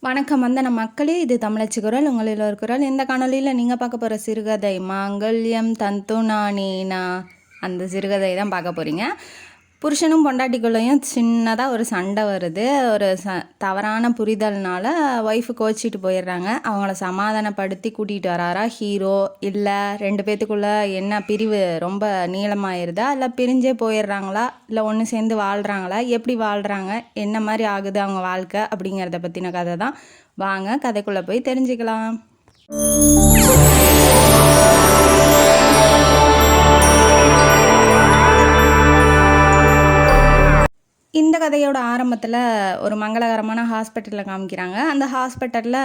வணக்கம் வந்தன மக்களே, இது தமிழச்சி குரல். உங்களில் ஒரு குரல். இந்த காணொலியில் நீங்கள் பார்க்க போகிற சிறுகதை மாங்கல்யம் தந்து நானேனா, அந்த சிறுகதை தான் பார்க்க போகிறீங்க. புருஷனும் பொண்டாட்டிக்குள்ளேயும் சின்னதாக ஒரு சண்டை வருது. ஒரு தவறான புரிதல்னால ஒய்ஃபு கோச்சிட்டு போயிடுறாங்க. அவங்கள சமாதானப்படுத்தி கூட்டிகிட்டு வராரா ஹீரோ, இல்லை ரெண்டு பேத்துக்குள்ளே என்ன பிரிவு ரொம்ப நீளமாயிருதா, இல்லை பிரிஞ்சே போயிடுறாங்களா, இல்லை ஒன்று சேர்ந்து வாழ்கிறாங்களா, எப்படி வாழ்கிறாங்க, என்ன மாதிரி ஆகுது அவங்க வாழ்க்கை அப்படிங்கிறத பற்றின கதை தான். வாங்க கதைக்குள்ளே போய் தெரிஞ்சுக்கலாம். இந்த கதையோட ஆரம்பத்தில் ஒரு மங்களகரமான ஹாஸ்பிட்டலில் காமிக்கிறாங்க. அந்த ஹாஸ்பிட்டலில்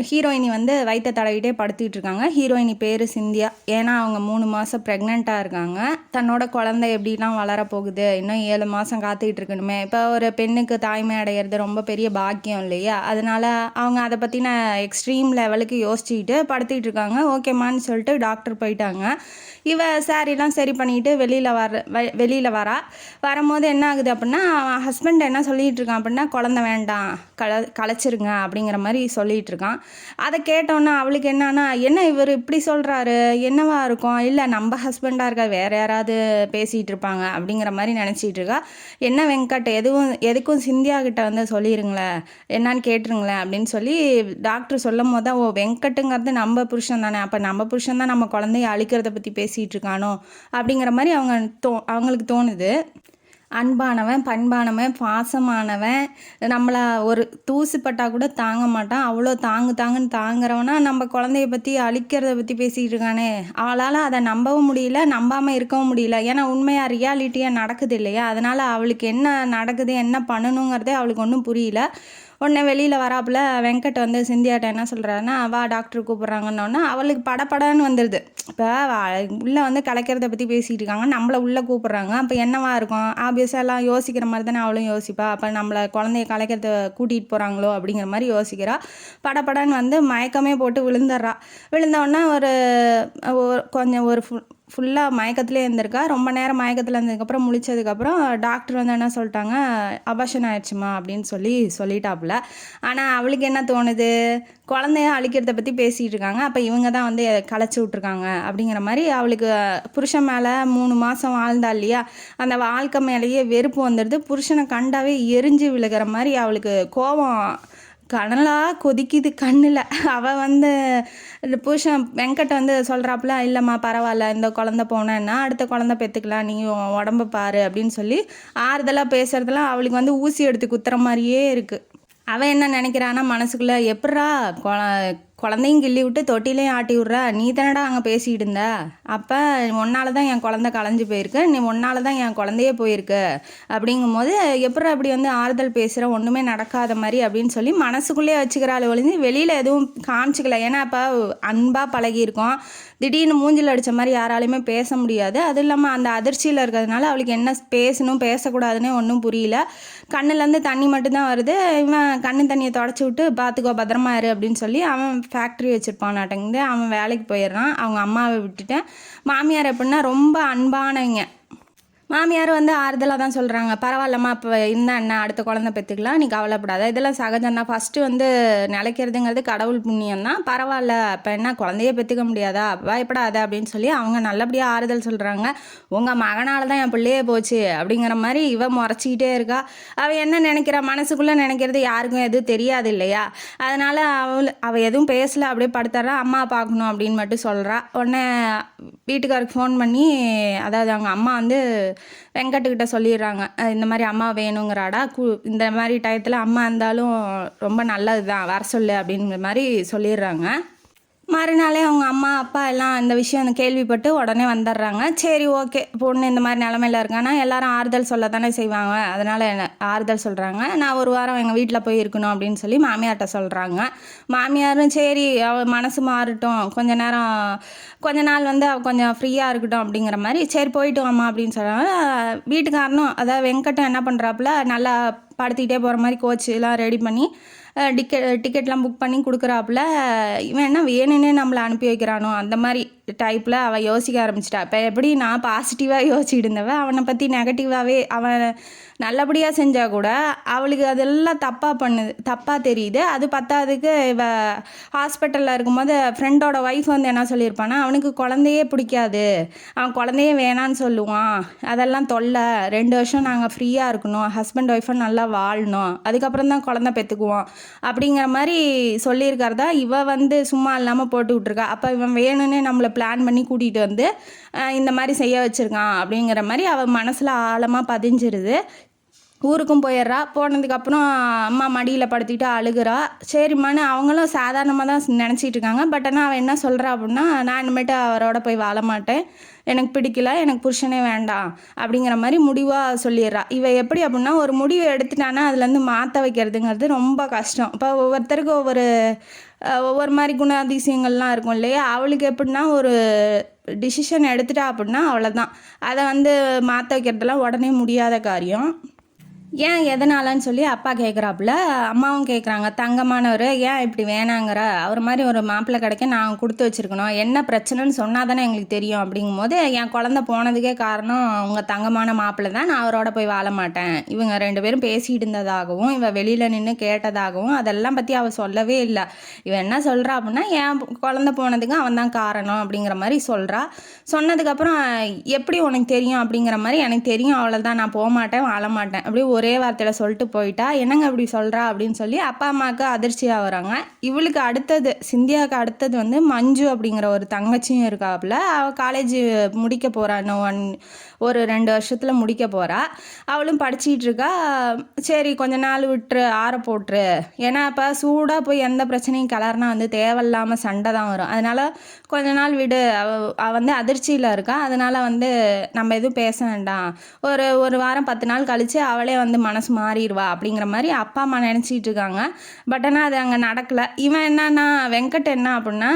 ஹீரோயினி வந்து வயிற்றை தடவிட்டே படுத்திகிட்டு இருக்காங்க. ஹீரோயினி பேர் சிந்தியா. ஏன்னா அவங்க 3 மாதம் ப்ரெக்னெண்ட்டாக இருக்காங்க. தன்னோட குழந்தை எப்படிலாம் வளரப்போகுது, இன்னும் 7 மாதம் காத்துக்கிட்டு இருக்கணுமே. இப்போ ஒரு பெண்ணுக்கு தாய்மை அடையிறது ரொம்ப பெரிய பாக்கியம் இல்லையா? அதனால் அவங்க அதை பற்றின எக்ஸ்ட்ரீம் லெவலுக்கு யோசிச்சுக்கிட்டு படுத்திகிட்டு இருக்காங்க. ஓகேம்மான்னு சொல்லிட்டு டாக்டர் போயிட்டாங்க. இவ சாரிலாம் சரி பண்ணிவிட்டு வெளியில் வரும்போது என்ன ஆகுது அப்படின்னா, ஹஸ்பண்ட் என்ன சொல்லிகிட்டு இருக்கான் அப்படின்னா, குழந்தை வேண்டாம், கலைச்சிருங்க அப்படிங்கிற மாதிரி சொல்லிகிட்டு இருக்கான். அதை கேட்டோன்னா அவளுக்கு என்னன்னா, என்ன இவர் இப்படி சொல்கிறாரு, என்னவா இருக்கும், இல்லை நம்ம ஹஸ்பண்டாக இருக்கா, வேறு யாராவது பேசிகிட்டு இருப்பாங்க அப்படிங்கிற மாதிரி நினச்சிட்டு இருக்கா. என்ன வெங்கட், எதுக்கும் சிந்தியா கிட்ட வந்து சொல்லிடுங்களேன், என்னான்னு கேட்டுருங்களேன் அப்படின்னு சொல்லி டாக்டர் சொல்லும் போது தான், ஓ வெங்கட்டுங்கிறது நம்ம புருஷன் தானே, அப்போ நம்ம புருஷன் தான் நம்ம குழந்தைய அழிக்கிறத பற்றி பேசிகிட்டு இருக்கானோ அப்படிங்கிற மாதிரி அவங்களுக்கு தோணுது. அன்பானவன், பண்பானவன், பாசமானவன், நம்மளை ஒரு தூசு பட்டால் கூட தாங்க மாட்டான், அவ்வளோ தாங்குன்னு தாங்குறவனா நம்ம குழந்தைய பற்றி அழிக்கிறத பற்றி பேசிகிட்டு இருக்கானே. அவளால் அதை நம்பவும் முடியல, நம்பாமல் இருக்கவும் முடியல. ஏன்னா உண்மையாக ரியாலிட்டியாக நடக்குது இல்லையா? அதனால் அவளுக்கு என்ன நடக்குது, என்ன பண்ணணுங்கிறதே அவளுக்கு ஒன்றும் புரியல. உடனே வெளியில் வராப்புல வெங்கட் வந்து சிந்தியாட்ட என்ன சொல்கிறாருன்னா, வா டாக்டர் கூப்பிட்றாங்கன்னொன்னே அவளுக்கு படப்படன்னு வந்துடுது. இப்போ உள்ளே வந்து கலைக்கிறத பற்றி பேசிகிட்டு இருக்காங்க, நம்மளை உள்ளே கூப்பிட்றாங்க. அப்போ என்னவா இருக்கும், ஆப்வியஸாக எல்லாம் யோசிக்கிற மாதிரி தானே அவளும் யோசிப்பா. அப்போ நம்மளை குழந்தைய கலைக்கிறத கூட்டிகிட்டு போகிறாங்களோ அப்படிங்கிற மாதிரி யோசிக்கிறா. படப்படன்னு வந்து மயக்கமே போட்டு விழுந்தோடனே ஒரு ஃபுல்லாக மயக்கத்துலேயே இருந்திருக்கா. ரொம்ப நேரம் மயக்கத்தில் இருந்ததுக்கப்புறம் முழிச்சதுக்கப்புறம் டாக்டர் வந்து என்ன சொல்லிட்டாங்க, அபார்ஷன் ஆயிடுச்சுமா அப்படின்னு சொல்லிட்டாப்புல. ஆனால் அவளுக்கு என்ன தோணுது, குழந்தைய அழிக்கிறத பற்றி பேசிகிட்டு இருக்காங்க, அப்போ இவங்க தான் வந்து கலைச்சி விட்ருக்காங்க அப்படிங்கிற மாதிரி அவளுக்கு புருஷன் மேலே 3 மாதம் வாழ்ந்தா இல்லையா, அந்த வாழ்க்கை மேலேயே வெறுப்பு வந்துடுது. புருஷனை கண்டாவே எரிஞ்சு விழுகிற மாதிரி அவளுக்கு கோபம் கனலாக கொதிக்குது கண்ணில். அவள் வந்து புருஷன் வெங்கட் வந்து சொல்கிறாப்புல, இல்லைம்மா பரவாயில்ல, இந்த குழந்த போனேன்னா அடுத்த குழந்த பெற்றுக்கலாம், நீ உடம்ப பாரு அப்படின்னு சொல்லி ஆறுதலாக பேசுகிறதுலாம் அவளுக்கு வந்து ஊசி எடுத்து குத்துற மாதிரியே இருக்குது. அவன் என்ன நினைக்கிறான்னா மனசுக்குள்ளே, எப்பட்றா குழந்தையும் கிள்ளி விட்டு தொட்டிலையும் ஆட்டி விட்ற, நீ தானடா அங்கே பேசிகிட்டு இருந்த, அப்போ உன்னால தான் என் குழந்தை கலைஞ்சு போயிருக்கு, நீ உன்னால தான் என் குழந்தையே போயிருக்கு அப்படிங்கும் போது எப்பட்றா அப்படி வந்து ஆறுதல் பேசுகிற, ஒன்றுமே நடக்காத மாதிரி அப்படின்னு சொல்லி மனசுக்குள்ளேயே வச்சுக்கிறாள் ஒழிஞ்சு வெளியில் எதுவும் காமிச்சிக்கல. ஏன்னா இப்போ அன்பாக பழகியிருக்கோம், திடீர்னு மூஞ்சில் அடித்த மாதிரி யாராலையுமே பேச முடியாது. அதுவும் இல்லாமல் அந்த அதிர்ச்சியில் இருக்கிறதுனால அவளுக்கு என்ன பேசணும் பேசக்கூடாதுன்னே ஒன்றும் புரியல. கண்ணுலேருந்து தண்ணி மட்டும்தான் வருது. இவன் கண்ணு தண்ணியை தொடச்சி விட்டு பார்த்துக்கோ பத்திரமா இரு அப்படின்னு சொல்லி அவன் ஃபேக்ட்ரி வச்சுருப்பானாட்டங்குது. அவன் வேலைக்கு போயிடுறான். அவங்க அம்மாவை விட்டுட்டேன். மாமியார் எப்படின்னா ரொம்ப அன்பானவங்க. மாமியார் வந்து ஆறுதலாக தான் சொல்கிறாங்க, பரவாயில்லம்மா இப்போ இருந்தால் என்ன, அடுத்த குழந்தை பெற்றுக்கலாம், நீ கவலைப்படாத, இதெல்லாம் சகஜம்தான், ஃபஸ்ட்டு வந்து நிலைக்கிறதுங்கிறது கடவுள் புண்ணியம் தான், பரவாயில்ல, இப்போ என்ன குழந்தையே பெற்றுக்க முடியாதா, பயப்படாத அப்படின்னு சொல்லி அவங்க நல்லபடியாக ஆறுதல் சொல்கிறாங்க. உங்கள் மகனால் தான் என் பிள்ளையே போச்சு அப்படிங்கிற மாதிரி இவன் முறைச்சிக்கிட்டே இருக்கா. அவள் என்ன நினைக்கிறா, மனசுக்குள்ளே நினைக்கிறது யாருக்கும் எதுவும் தெரியாது இல்லையா? அதனால் அவள் எதுவும் பேசலை, அப்படியே படுத்துறா. அம்மா பார்க்கணும் அப்படின்னு மட்டும் சொல்கிறா. உடனே வீட்டுக்காருக்கு ஃபோன் பண்ணி, அதாவது அவங்க அம்மா வந்து வெங்கட்டுக்கிட்ட சொல்லிடுறாங்க, இந்த மாதிரி அம்மா வேணுங்கிறாடா, இந்த மாதிரி டயத்தில் அம்மா இருந்தாலும் ரொம்ப நல்லது தான், வர சொல்லு அப்படிங்கிற மாதிரி சொல்லிடுறாங்க. மறுநாளே அவங்க அம்மா அப்பா எல்லாம் இந்த விஷயம் கேள்விப்பட்டு உடனே வந்துடுறாங்க. சரி ஓகே, பொண்ணு இந்த மாதிரி நிலமையில் இருக்கான்னா எல்லாரும் ஆறுதல் சொல்ல தானே செய்வாங்க, அதனால் ஆறுதல் சொல்கிறாங்க. நான் ஒரு வாரம் எங்கள் வீட்டில் போய் இருக்கணும் அப்படின்னு சொல்லி மாமியார்கிட்ட சொல்கிறாங்க. மாமியாரும் சரி அவள் மனசு மாறட்டும், கொஞ்ச நாள் வந்து அவள் கொஞ்சம் ஃப்ரீயாக இருக்கட்டும் அப்படிங்கிற மாதிரி, சரி போயிட்டு வாம்மா அப்படின்னு சொல்கிறாங்க. வீட்டுக்காரனும் அதாவது வெங்கட்டும் என்ன பண்ணுறாப்புல, நல்லா படுத்திக்கிட்டே போகிற மாதிரி கோச்செலாம் ரெடி பண்ணி டிக்கெட்லாம் புக் பண்ணி கொடுக்குறாப்புல. இவன் என்ன வேணுன்னே நம்மளை அனுப்பி வைக்கிறானோ அந்த மாதிரி டைப்பில் அவள் யோசிக்க ஆரம்பிச்சிட்டா. இப்போ எப்படி நான் பாசிட்டிவாக யோசிச்சுட்டு இருந்தவன் அவனை பற்றி நெகட்டிவாகவே அவன் நல்லபடியாக செஞ்சால் கூட அவளுக்கு அதெல்லாம் தப்பாக தெரியுது. அது பத்தாததுக்கு இவ ஹாஸ்பிட்டலில் இருக்கும்போது ஃப்ரெண்டோட ஒய்ஃப் வந்து என்ன சொல்லியிருப்பானா, அவனுக்கு குழந்தையே பிடிக்காது, அவன் குழந்தையே வேணான்னு சொல்லுவான், அதெல்லாம் தொல்லை, 2 வருஷம் நாங்கள் ஃப்ரீயாக இருக்கணும், ஹஸ்பண்ட் ஒய்ஃபை நல்லா வாழணும், அதுக்கப்புறம் தான் குழந்தை பெற்றுக்குவோம் அப்படிங்கிற மாதிரி சொல்லியிருக்கிறதா இவ வந்து சும்மா இல்லாமல் போட்டு விட்ருக்கா. அப்போ இவன் வேணும்னே நம்மளை பிளான் பண்ணி கூட்டிகிட்டு வந்து இந்த மாதிரி செய்ய வச்சுருக்கான் அப்படிங்கிற மாதிரி அவள் மனசில் ஆழமாக பதிஞ்சிருது. ஊருக்கும் போயிடுறா. போனதுக்கப்புறம் அம்மா மடியில் படுத்திட்டு அழுகிறா. சரிம்மான்னு அவங்களும் சாதாரணமாக தான் நினச்சிட்டு இருக்காங்க. பட் ஆனால் அவள் என்ன சொல்கிறா அப்படின்னா, நான் இனிமேட்டு அவரோட போய் வாழ மாட்டேன், எனக்கு பிடிக்கல, எனக்கு புருஷனே வேண்டாம் அப்படிங்கிற மாதிரி முடிவாக சொல்லிடுறா. இவள் எப்படி அப்படின்னா, ஒரு முடிவு எடுத்துட்டானா அதுலேருந்து மாற்ற வைக்கிறதுங்கிறது ரொம்ப கஷ்டம். இப்போ ஒவ்வொருத்தருக்கும் ஒவ்வொரு மாதிரி குணாதிசயங்கள்லாம் இருக்கும் இல்லையா. அவளுக்கு எப்படின்னா ஒரு டிசிஷன் எடுத்துட்டா அப்படின்னா அவ்வளோதான். அதை வந்து மாற்ற வைக்கிறதுலாம் உடனே முடியாத காரியம். ஏன் எதனாலன்னு சொல்லி அப்பா கேட்குறாப்புல. அம்மாவும் கேட்குறாங்க, தங்கமானவர் ஏன் இப்படி வேணாங்கிற, அவர் மாதிரி ஒரு மாப்பிள்ளை கிடைக்க நான் கொடுத்து வச்சுருக்கணும், என்ன பிரச்சனைன்னு சொன்னால் தானே எங்களுக்கு தெரியும். அப்படிங்கும்போது என் குழந்த போனதுக்கே காரணம் உங்கள் தங்கமான மாப்பிள்ளை தான், நான் அவரோட போய் வாழ மாட்டேன். இவங்க 2 பேரும் பேசிகிட்டு இருந்ததாகவும் இவன் வெளியில் நின்று கேட்டதாகவும் அதெல்லாம் பற்றி அவள் சொல்லவே இல்லை. இவன் என்ன சொல்கிறா அப்படின்னா, என் குழந்த போனதுக்கு அவன் தான் காரணம் அப்படிங்கிற மாதிரி சொல்கிறா. சொன்னதுக்கப்புறம் எப்படி உனக்கு தெரியும் அப்படிங்கிற மாதிரி, எனக்கு தெரியும் அவ்வளோதான், நான் போக மாட்டேன், வாழ மாட்டேன் அப்படி ஒரே வார்த்தையில் சொல்லிட்டு போயிட்டா. என்னங்க அப்படி சொல்கிறா அப்படின்னு சொல்லி அப்பா அம்மாவுக்கு அதிர்ச்சியாக வராங்க. இவளுக்கு அடுத்தது, சிந்தியாவுக்கு அடுத்தது வந்து மஞ்சு அப்படிங்கிற ஒரு தங்கச்சியும் இருக்காப்புல. அவள் காலேஜ் முடிக்க போகிறா, இன்னும் ஒரு 2 வருஷத்தில் முடிக்க போகிறா. அவளும் படிச்சிகிட்டு இருக்கா. சரி கொஞ்ச நாள் விட்டுரு, ஆற போட்டுரு, ஏன்னா இப்போ சூடாக போய் எந்த பிரச்சனையும் கிளறினா வந்து தேவையில்லாமல் சண்டை தான் வரும். அதனால் கொஞ்ச நாள் விடு, அவள் வந்து அதிர்ச்சியில் இருக்கா. அதனால் வந்து நம்ம எதுவும் பேச வேண்டாம், ஒரு வாரம் 10 நாள் கழித்து அவளே வந்து மனசு மாறிடுவா அப்படிங்கிற மாதிரி அப்பா அம்மா நினச்சிட்டு இருக்காங்க. பட் ஆனால் அது அங்கே நடக்கலை. இவன் என்னன்னா, வெங்கட் என்ன அப்படின்னா,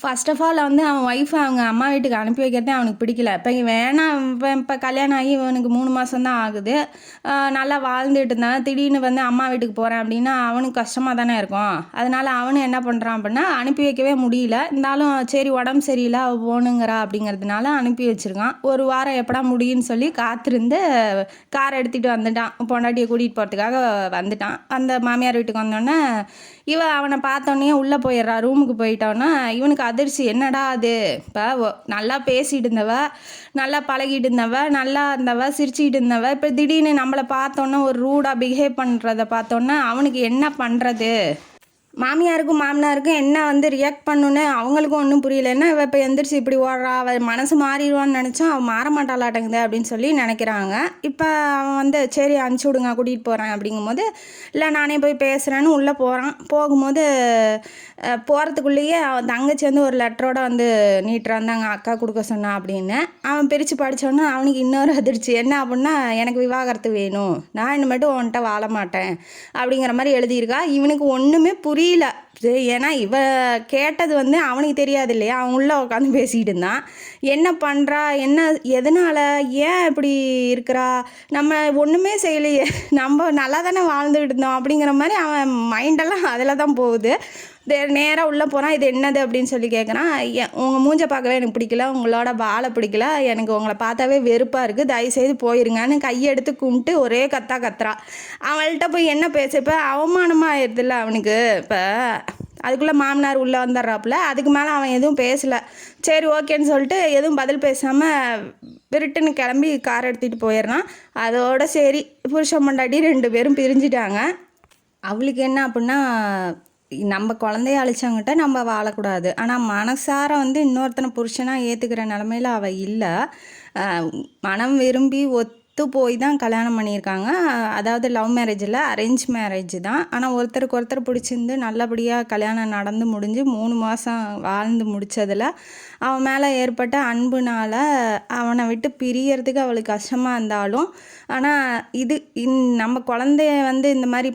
ஃபர்ஸ்ட் ஆஃப் ஆல் வந்து அவன் ஒய்ஃபை அவங்க அம்மா வீட்டுக்கு அனுப்பி வைக்கிறதே அவனுக்கு பிடிக்கல. இப்போ வேணாம், இப்போ கல்யாணம் ஆகி இவனுக்கு 3 மாதம் தான் ஆகுது, நல்லா வாழ்ந்துட்டு இருந்தான், திடீர்னு வந்து அம்மா வீட்டுக்கு போகிறேன் அப்படின்னா அவனுக்கு கஷ்டமாக தானே இருக்கும். அதனால் அவனு என்ன பண்ணுறான் அப்படின்னா, அனுப்பி வைக்கவே முடியல. இருந்தாலும் சரி உடம்பு சரியில்லை அவள் போகணுங்கிறா அப்படிங்கிறதுனால அனுப்பி வச்சுருக்கான். ஒரு வாரம் எப்படா முடியும்னு சொல்லி காத்திருந்து கார் எடுத்துகிட்டு வந்துட்டான், பொண்டாட்டியை கூட்டிகிட்டு போகிறதுக்காக வந்துட்டான். அந்த மாமியார் வீட்டுக்கு வந்தோடனே இவன் அவனை பார்த்தோன்னே உள்ளே போயிடுறா. ரூமுக்கு போயிட்டோன்னா இவனுக்கு அதிர்ச்சி, என்னடா அது, இப்போ நல்லா பேசிகிட்டு இருந்தவ, நல்லா பழகிட்டு இருந்தவ, நல்லா இருந்தவ, சிரிச்சுக்கிட்டு இருந்தவ, இப்போ திடீர்னு நம்மளை பார்த்தோன்னே ஒரு ரூடாக பிஹேவ் பண்ணுறத பார்த்தோன்னே அவனுக்கு என்ன பண்ணுறது, மாமியாருக்கும் மாமனாருக்கும் என்ன வந்து ரியாக்ட் பண்ணுன்னு அவங்களுக்கும் ஒன்றும் புரியலன்னா, இவ இப்போ எந்திரிச்சு இப்படி ஓடுறா, அவள் மனசு மாறிடுவான்னு நினச்சா அவள் மாற மாட்டாளாட்டங்குது அப்படின்னு சொல்லி நினைக்கிறாங்க. இப்போ அவன் வந்து சரி அனுப்பிச்சி விடுங்க கூட்டிகிட்டு போகிறேன் அப்படிங்கும்போது, இல்லை நானே போய் பேசுகிறேன்னு உள்ளே போகிறான். போகும்போது போகிறதுக்குள்ளேயே அவன் தங்கச்சி வந்து ஒரு லெட்டரோட வந்து நீட்டுறான், தாங்க அக்கா கொடுக்க சொன்னான் அப்படின்னு. அவன் பிரித்து படித்தோன்னா அவனுக்கு இன்னொரு அதிர்ச்சி, என்ன அப்படின்னா, எனக்கு விவாகரத்து வேணும், நான் இனிமேட்டு உன்கிட்ட வாழ மாட்டேன் அப்படிங்கிற மாதிரி எழுதியிருக்கா. இவனுக்கு ஒன்றுமே புரியல. ஏன்னா இவ கேட்டது வந்து அவனுக்கு தெரியாது இல்லையா. அவன் உள்ளே உட்காந்து பேசிகிட்டு இருந்தான். என்ன பண்ணுறா, என்ன எதனால், ஏன் இப்படி இருக்கிறா, நம்ம ஒன்றுமே செய்யலையே, நம்ம நல்லா தானே வாழ்ந்துக்கிட்டு இருந்தோம் அப்படிங்கிற மாதிரி அவன் மைண்டெல்லாம் அதில் தான் போகுது. நேராக உள்ளே போகிறான். இது என்னது அப்படின்னு சொல்லி கேட்குறான். உங்கள் மூஞ்சை பார்க்கவே எனக்கு பிடிக்கல, உங்களோட வாழை பிடிக்கல, எனக்கு உங்களை பார்த்தாவே வெறுப்பாக இருக்குது, தயவுசெய்து போயிருங்கன்னு கையெடுத்து கும்பிட்டு ஒரே கத்துறா. அவள்கிட்ட போய் என்ன பேச, இப்போ அவமானமாக ஆயிடுதுல்ல அவனுக்கு. இப்போ அதுக்குள்ளே மாமனார் உள்ளே வந்துடுறாப்புல. அதுக்கு மேலே அவன் எதுவும் பேசலை. சரி ஓகேன்னு சொல்லிட்டு எதுவும் பதில் பேசாமல் விருட்டுன்னு கிளம்பி கார் எடுத்துகிட்டு போயிடுறான். அதோட சரி புருஷன் பொண்டாட்டி 2 பேரும் பிரிஞ்சிட்டாங்க. அவளுக்கு என்ன அப்படின்னா, நம்ம குழந்தைய அழிச்சவங்கிட்ட நம்ம வாழக்கூடாது, ஆனால் மனசார வந்து இன்னொருத்தனை புருஷனாக ஏற்றுக்கிற நிலமையில அவள் இல்லை. மனம் விரும்பி போய் தான் கல்யாணம் பண்ணியிருக்காங்க. அதாவது லவ் மேரேஜில், அரேஞ்ச் மேரேஜ் தான். ஆனால் ஒருத்தருக்கு ஒருத்தர் பிடிச்சிருந்து நல்லபடியாக கல்யாணம் நடந்து முடிஞ்சு 3 மாதம் வாழ்ந்து முடித்ததில் அவன் மேலே ஏற்பட்ட அன்புனால் அவனை விட்டு பிரியறதுக்கு அவளுக்கு கஷ்டமாக இருந்தாலும், ஆனால் நம்ம குழந்தைய வந்து இந்த மாதிரி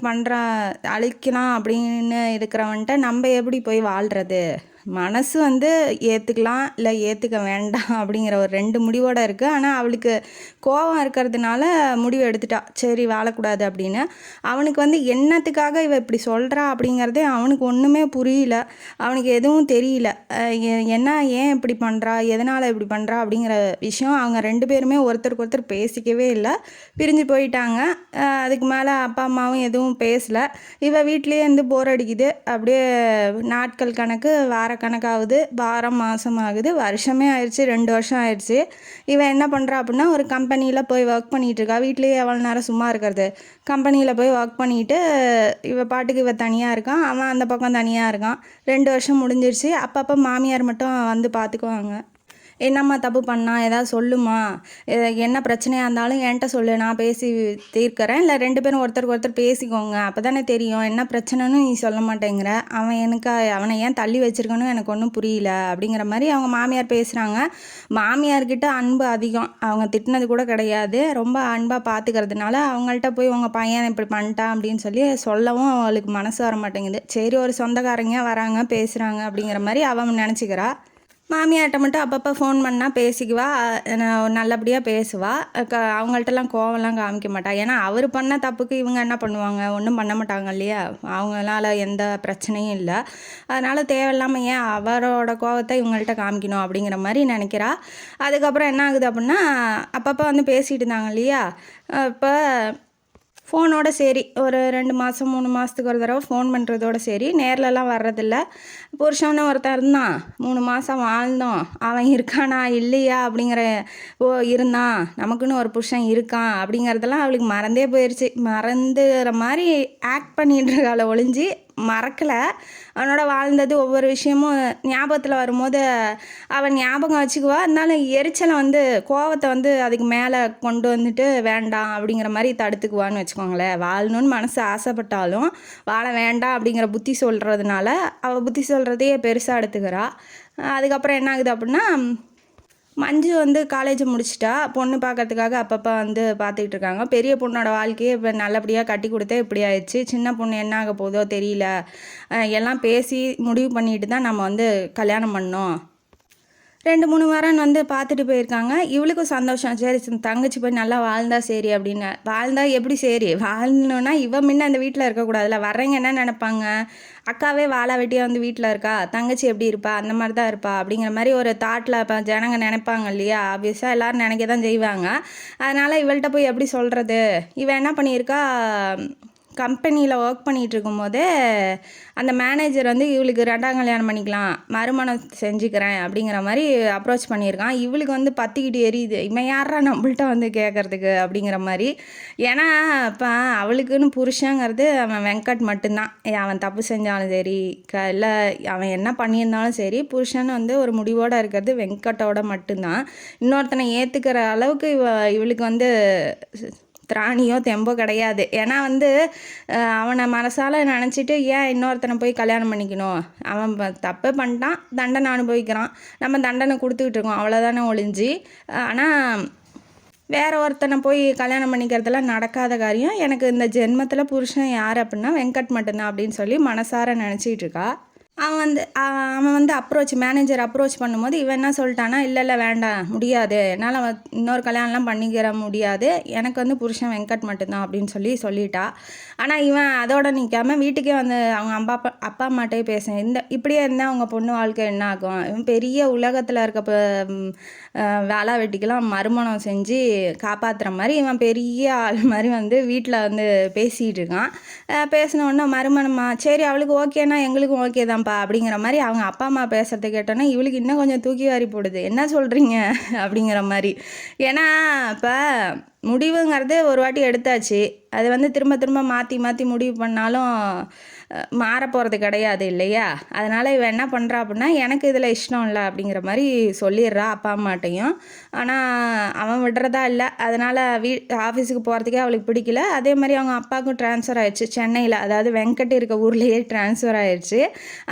அழிக்கலாம் அப்படின்னு இருக்கிறவன்ட்ட நம்ம எப்படி போய் வாழ்கிறது, மனசு வந்து ஏற்றுக்கலாம் இல்லை ஏற்றுக்க வேண்டாம் அப்படிங்கிற ஒரு 2 முடிவோடு இருக்குது. ஆனால் அவளுக்கு கோபம் இருக்கிறதுனால முடிவு எடுத்துட்டா, சரி வாழக்கூடாது அப்படின்னு. அவனுக்கு வந்து என்னத்துக்காக இவ இப்படி சொல்கிறா அப்படிங்கிறதே அவனுக்கு ஒன்றுமே புரியல, அவனுக்கு எதுவும் தெரியல. என்ன ஏன் இப்படி பண்ணுறா, எதனால் இப்படி பண்ணுறா அப்படிங்கிற விஷயம் அவங்க 2 பேருமே ஒருத்தருக்கு ஒருத்தர் பேசிக்கவே இல்லை, பிரிஞ்சு போயிட்டாங்க. அதுக்கு மேலே அப்பா அம்மாவும் எதுவும் பேசலை. இவ வீட்லேயே இருந்து போர் அடிக்குது. அப்படியே நாட்கள் கணக்கு வார கணக்காகுது, வாரம் மாதம் ஆகுது, வருஷமே ஆயிடுச்சு, 2 வருஷம் ஆயிடுச்சு. இவன் என்ன பண்ணுறா அப்படின்னா ஒரு கம்பெனியில் போய் ஒர்க் பண்ணிகிட்ருக்கா. வீட்லேயே எவ்வளோ நேரம் சும்மா இருக்கிறது, கம்பெனியில் போய் ஒர்க் பண்ணிவிட்டு இவ பாட்டுக்கு இவ தனியாக இருக்கான், அவன் அந்த பக்கம் தனியாக இருக்கான். 2 வருஷம் முடிஞ்சிருச்சு. அப்பப்போ மாமியார் மட்டும் வந்து பார்த்துக்குவாங்க. என்னம்மா தப்பு பண்ணா, ஏதாவது சொல்லுமா, என்ன பிரச்சனையாக இருந்தாலும் என்கிட்ட சொல்லு, நான் பேசி தீர்க்கிறேன், இல்லை 2 பேரும் ஒருத்தருக்கு ஒருத்தர் பேசிக்கோங்க, அப்போ தானே தெரியும் என்ன பிரச்சனைன்னு நீ சொல்ல மாட்டேங்கிற, அவனை ஏன் தள்ளி வச்சிருக்கணும் எனக்கு ஒன்றும் புரியல அப்படிங்கிற மாதிரி அவங்க மாமியார் பேசுகிறாங்க. மாமியார்கிட்ட அன்பு அதிகம், அவங்க திட்டினது கூட கிடையாது, ரொம்ப அன்பாக பார்த்துக்கிறதுனால அவங்கள்ட்ட போய் உங்கள் பையன் இப்படி பண்ணிட்டான் அப்படின்னு சொல்லவும் அவளுக்கு மனசு வர மாட்டேங்குது. சரி, ஒரு சொந்தக்காரங்க வராங்க பேசுகிறாங்க அப்படிங்கிற மாதிரி அவன் நினச்சிக்கிறா. மாமியார்கிட்ட மட்டும் அப்பப்போ ஃபோன் பண்ணால் பேசிக்குவா, நல்லபடியாக பேசுவா. அவங்கள்ட்டலாம் கோவம்லாம் காமிக்க மாட்டா. ஏன்னா அவர் பண்ண தப்புக்கு இவங்க என்ன பண்ணுவாங்க, ஒன்றும் பண்ண மாட்டாங்க இல்லையா, அவங்களால எந்த பிரச்சனையும் இல்லை. அதனால் தேவையில்லாமல் ஏன் அவரோட கோவத்தை இவங்கள்ட்ட காமிக்கணும் அப்படிங்கிற மாதிரி நினைக்கிறா. அதுக்கப்புறம் என்ன ஆகுது அப்படின்னா, அப்பப்போ வந்து பேசிகிட்டு இருந்தாங்க இல்லையா, இப்போ ஃபோனோட சரி ஒரு 2 மாதம் 3 மாதத்துக்கு ஒரு தடவை ஃபோன் பண்ணுறதோட சரி, நேர்லலாம் வர்றதில்ல. புருஷன்னு ஒருத்தன் இருந்தான், 3 மாதம் வாழ்ந்தோம், அவன் இருக்கானா இல்லையா அப்படிங்கிற, இருந்தான், நமக்குன்னு ஒரு புருஷன் இருக்கான் அப்படிங்கிறதெல்லாம் அவளுக்கு மறந்தே போயிடுச்சு. மறந்துற மாதிரி ஆக்ட் பண்ணிட்டு இருக்காள ஒழிஞ்சு மறக்கலை. அவனோட வாழ்ந்தது ஒவ்வொரு விஷயமும் ஞாபகத்தில் வரும்போது அவன் ஞாபகம் வச்சுக்குவா. இருந்தாலும் எரிச்சலை வந்து கோவத்தை வந்து அதுக்கு மேலே கொண்டு வந்துட்டு வேண்டாம் அப்படிங்கிற மாதிரி தடுத்துக்குவான்னு வச்சுக்கோங்களேன். வாழணும்னு மனசு ஆசைப்பட்டாலும் வாழ வேண்டாம் அப்படிங்கிற புத்தி சொல்கிறதுனால அவள் புத்தி சொல்கிறதையே பெருசாக எடுத்துக்கிறா. அதுக்கப்புறம் என்ன ஆகுது அப்படின்னா, மஞ்சு வந்து காலேஜ் முடிச்சிட்டா, பொண்ணு பார்க்கறதுக்காக அப்பப்போ வந்து பார்த்துக்கிட்டு இருக்காங்க. பெரிய பொண்ணோட வாழ்க்கையை இப்போ நல்லபடியாக கட்டி கொடுத்தே இப்படி ஆயிடுச்சு. சின்ன பொண்ணு என்ன ஆக போதோ தெரியல, எல்லாம் பேசி முடிவு பண்ணிட்டு தான் நம்ம வந்து கல்யாணம் பண்ணோம். 2 3 வாரம் வந்து பார்த்துட்டு போயிருக்காங்க. இவளுக்கும் சந்தோஷம், சரி தங்கச்சி போய் நல்லா வாழ்ந்தா சரி அப்படின்னு. வாழ்ந்தா எப்படி சரி, வாழணுன்னா இவ முன்ன அந்த வீட்டில் இருக்கக்கூடாதுல்ல. வர்றவங்க என்ன நினைப்பாங்க, அக்காவே வாழா வெட்டியாக வந்து வீட்டில் இருக்கா, தங்கச்சி எப்படி இருப்பா, அந்த மாதிரி தான் இருப்பா அப்படிங்கிற மாதிரி ஒரு தாட்டில் இப்போ ஜனங்க நினைப்பாங்க இல்லையா. ஆப்வியஸாக எல்லோரும் நினைக்க தான் செய்வாங்க. அதனால் இவள்கிட்ட போய் எப்படி சொல்கிறது. இவன் என்ன பண்ணியிருக்கா, கம்பெனியில் ஒர்க் பண்ணிகிட்டு இருக்கும்போதே அந்த மேனேஜர் வந்து இவளுக்கு 2ஆம் கல்யாணம் பண்ணிக்கலாம், மறுமணம் செஞ்சுக்கிறேன் அப்படிங்கிற மாதிரி அப்ரோச் பண்ணியிருக்கான். இவளுக்கு வந்து பற்றிக்கிட்டு எரியுது, இவன் யாரா நம்மள்ட்ட வந்து கேட்குறதுக்கு அப்படிங்கிற மாதிரி. ஏன்னா இப்போ அவளுக்குன்னு புருஷங்கிறது அவன் வெங்கட் மட்டும்தான். அவன் தப்பு செஞ்சாலும் சரி, இல்லை அவன் என்ன பண்ணியிருந்தாலும் சரி, புருஷன் வந்து ஒரு முடிவோடு இருக்கிறது வெங்கட்டோட மட்டும்தான். இன்னொருத்தனை ஏற்றுக்கிற அளவுக்கு இவளுக்கு வந்து திராணியோ தெம்போ கிடையாது. ஏன்னா வந்து அவனை மனசால் நினச்சிட்டு ஏன் இன்னொருத்தனை போய் கல்யாணம் பண்ணிக்கணும், அவன் தப்பே பண்ணிட்டான், தண்டனை அனுபவிக்கிறான், நம்ம தண்டனை கொடுத்துக்கிட்டு இருக்கோம், அவ்வளோதானே ஒழிஞ்சு. ஆனால் வேற ஒருத்தனை போய் கல்யாணம் பண்ணிக்கிறதெல்லாம் நடக்காத காரியம். எனக்கு இந்த ஜென்மத்தில் புருஷன் யார் அப்படின்னா வெங்கட் மட்டும்தான் அப்படின்னு சொல்லி மனசார நினச்சிட்டு இருக்கா. அவன் வந்து மேனேஜர் அப்ரோச் பண்ணும்போது இவன் என்ன சொல்லிட்டானா, இல்லை வேண்டாம், முடியாது, என்னால் இன்னொரு கல்யாணம்லாம் பண்ணிக்கிற முடியாது, எனக்கு வந்து புருஷன் வெங்கட் மட்டும்தான் அப்படின்னு சொல்லிட்டா. ஆனால் இவன் அதோட நிற்காம வீட்டுக்கே வந்து அவங்க அப்பா அம்மாட்டே இப்படியே இருந்தால் அவங்க பொண்ணு வாழ்க்கை என்ன ஆகும், இவன் பெரிய உலகத்தில் இருக்க வேலை வெட்டிக்கெல்லாம் மறுமணம் செஞ்சு காப்பாற்றுற மாதிரி இவன் பெரிய ஆள் மாதிரி வந்து வீட்டில் வந்து பேசிகிட்டு இருக்கான். பேசினோடனே மறுமணமா, சரி அவளுக்கு ஓகேனா எங்களுக்கும் ஓகே தான் அப்படிங்கிற மாதிரி அவங்க அப்பா அம்மா பேசுகிறத கேட்டோன்னா இவளுக்கு இன்னும் கொஞ்சம் தூக்கி வாரி போடுது, என்ன சொல்கிறீங்க அப்படிங்கிற மாதிரி. ஏன்னா இப்போ முடிவுங்கிறது ஒரு வாட்டி எடுத்தாச்சு, அது வந்து திரும்ப திரும்ப மாற்றி மாற்றி முடிவு பண்ணாலும் மாற போகிறது கிடையாது இல்லையா. அதனால் இவன் என்ன பண்ணுறா அப்படின்னா, எனக்கு இதில் இஷ்டம் இல்லை அப்படிங்கிற மாதிரி சொல்லிடுறா அப்பா அம்மாட்டையும். ஆனால் அவன் விடுறதா இல்லை. அதனால் ஆஃபீஸுக்கு போகிறதுக்கே அவளுக்கு பிடிக்கல. அதே மாதிரி அவங்க அப்பாவுக்கும் ட்ரான்ஸ்ஃபர் ஆயிடுச்சு சென்னையில், அதாவது வெங்கட் இருக்க ஊர்லேயே ட்ரான்ஸ்ஃபர் ஆயிடுச்சு.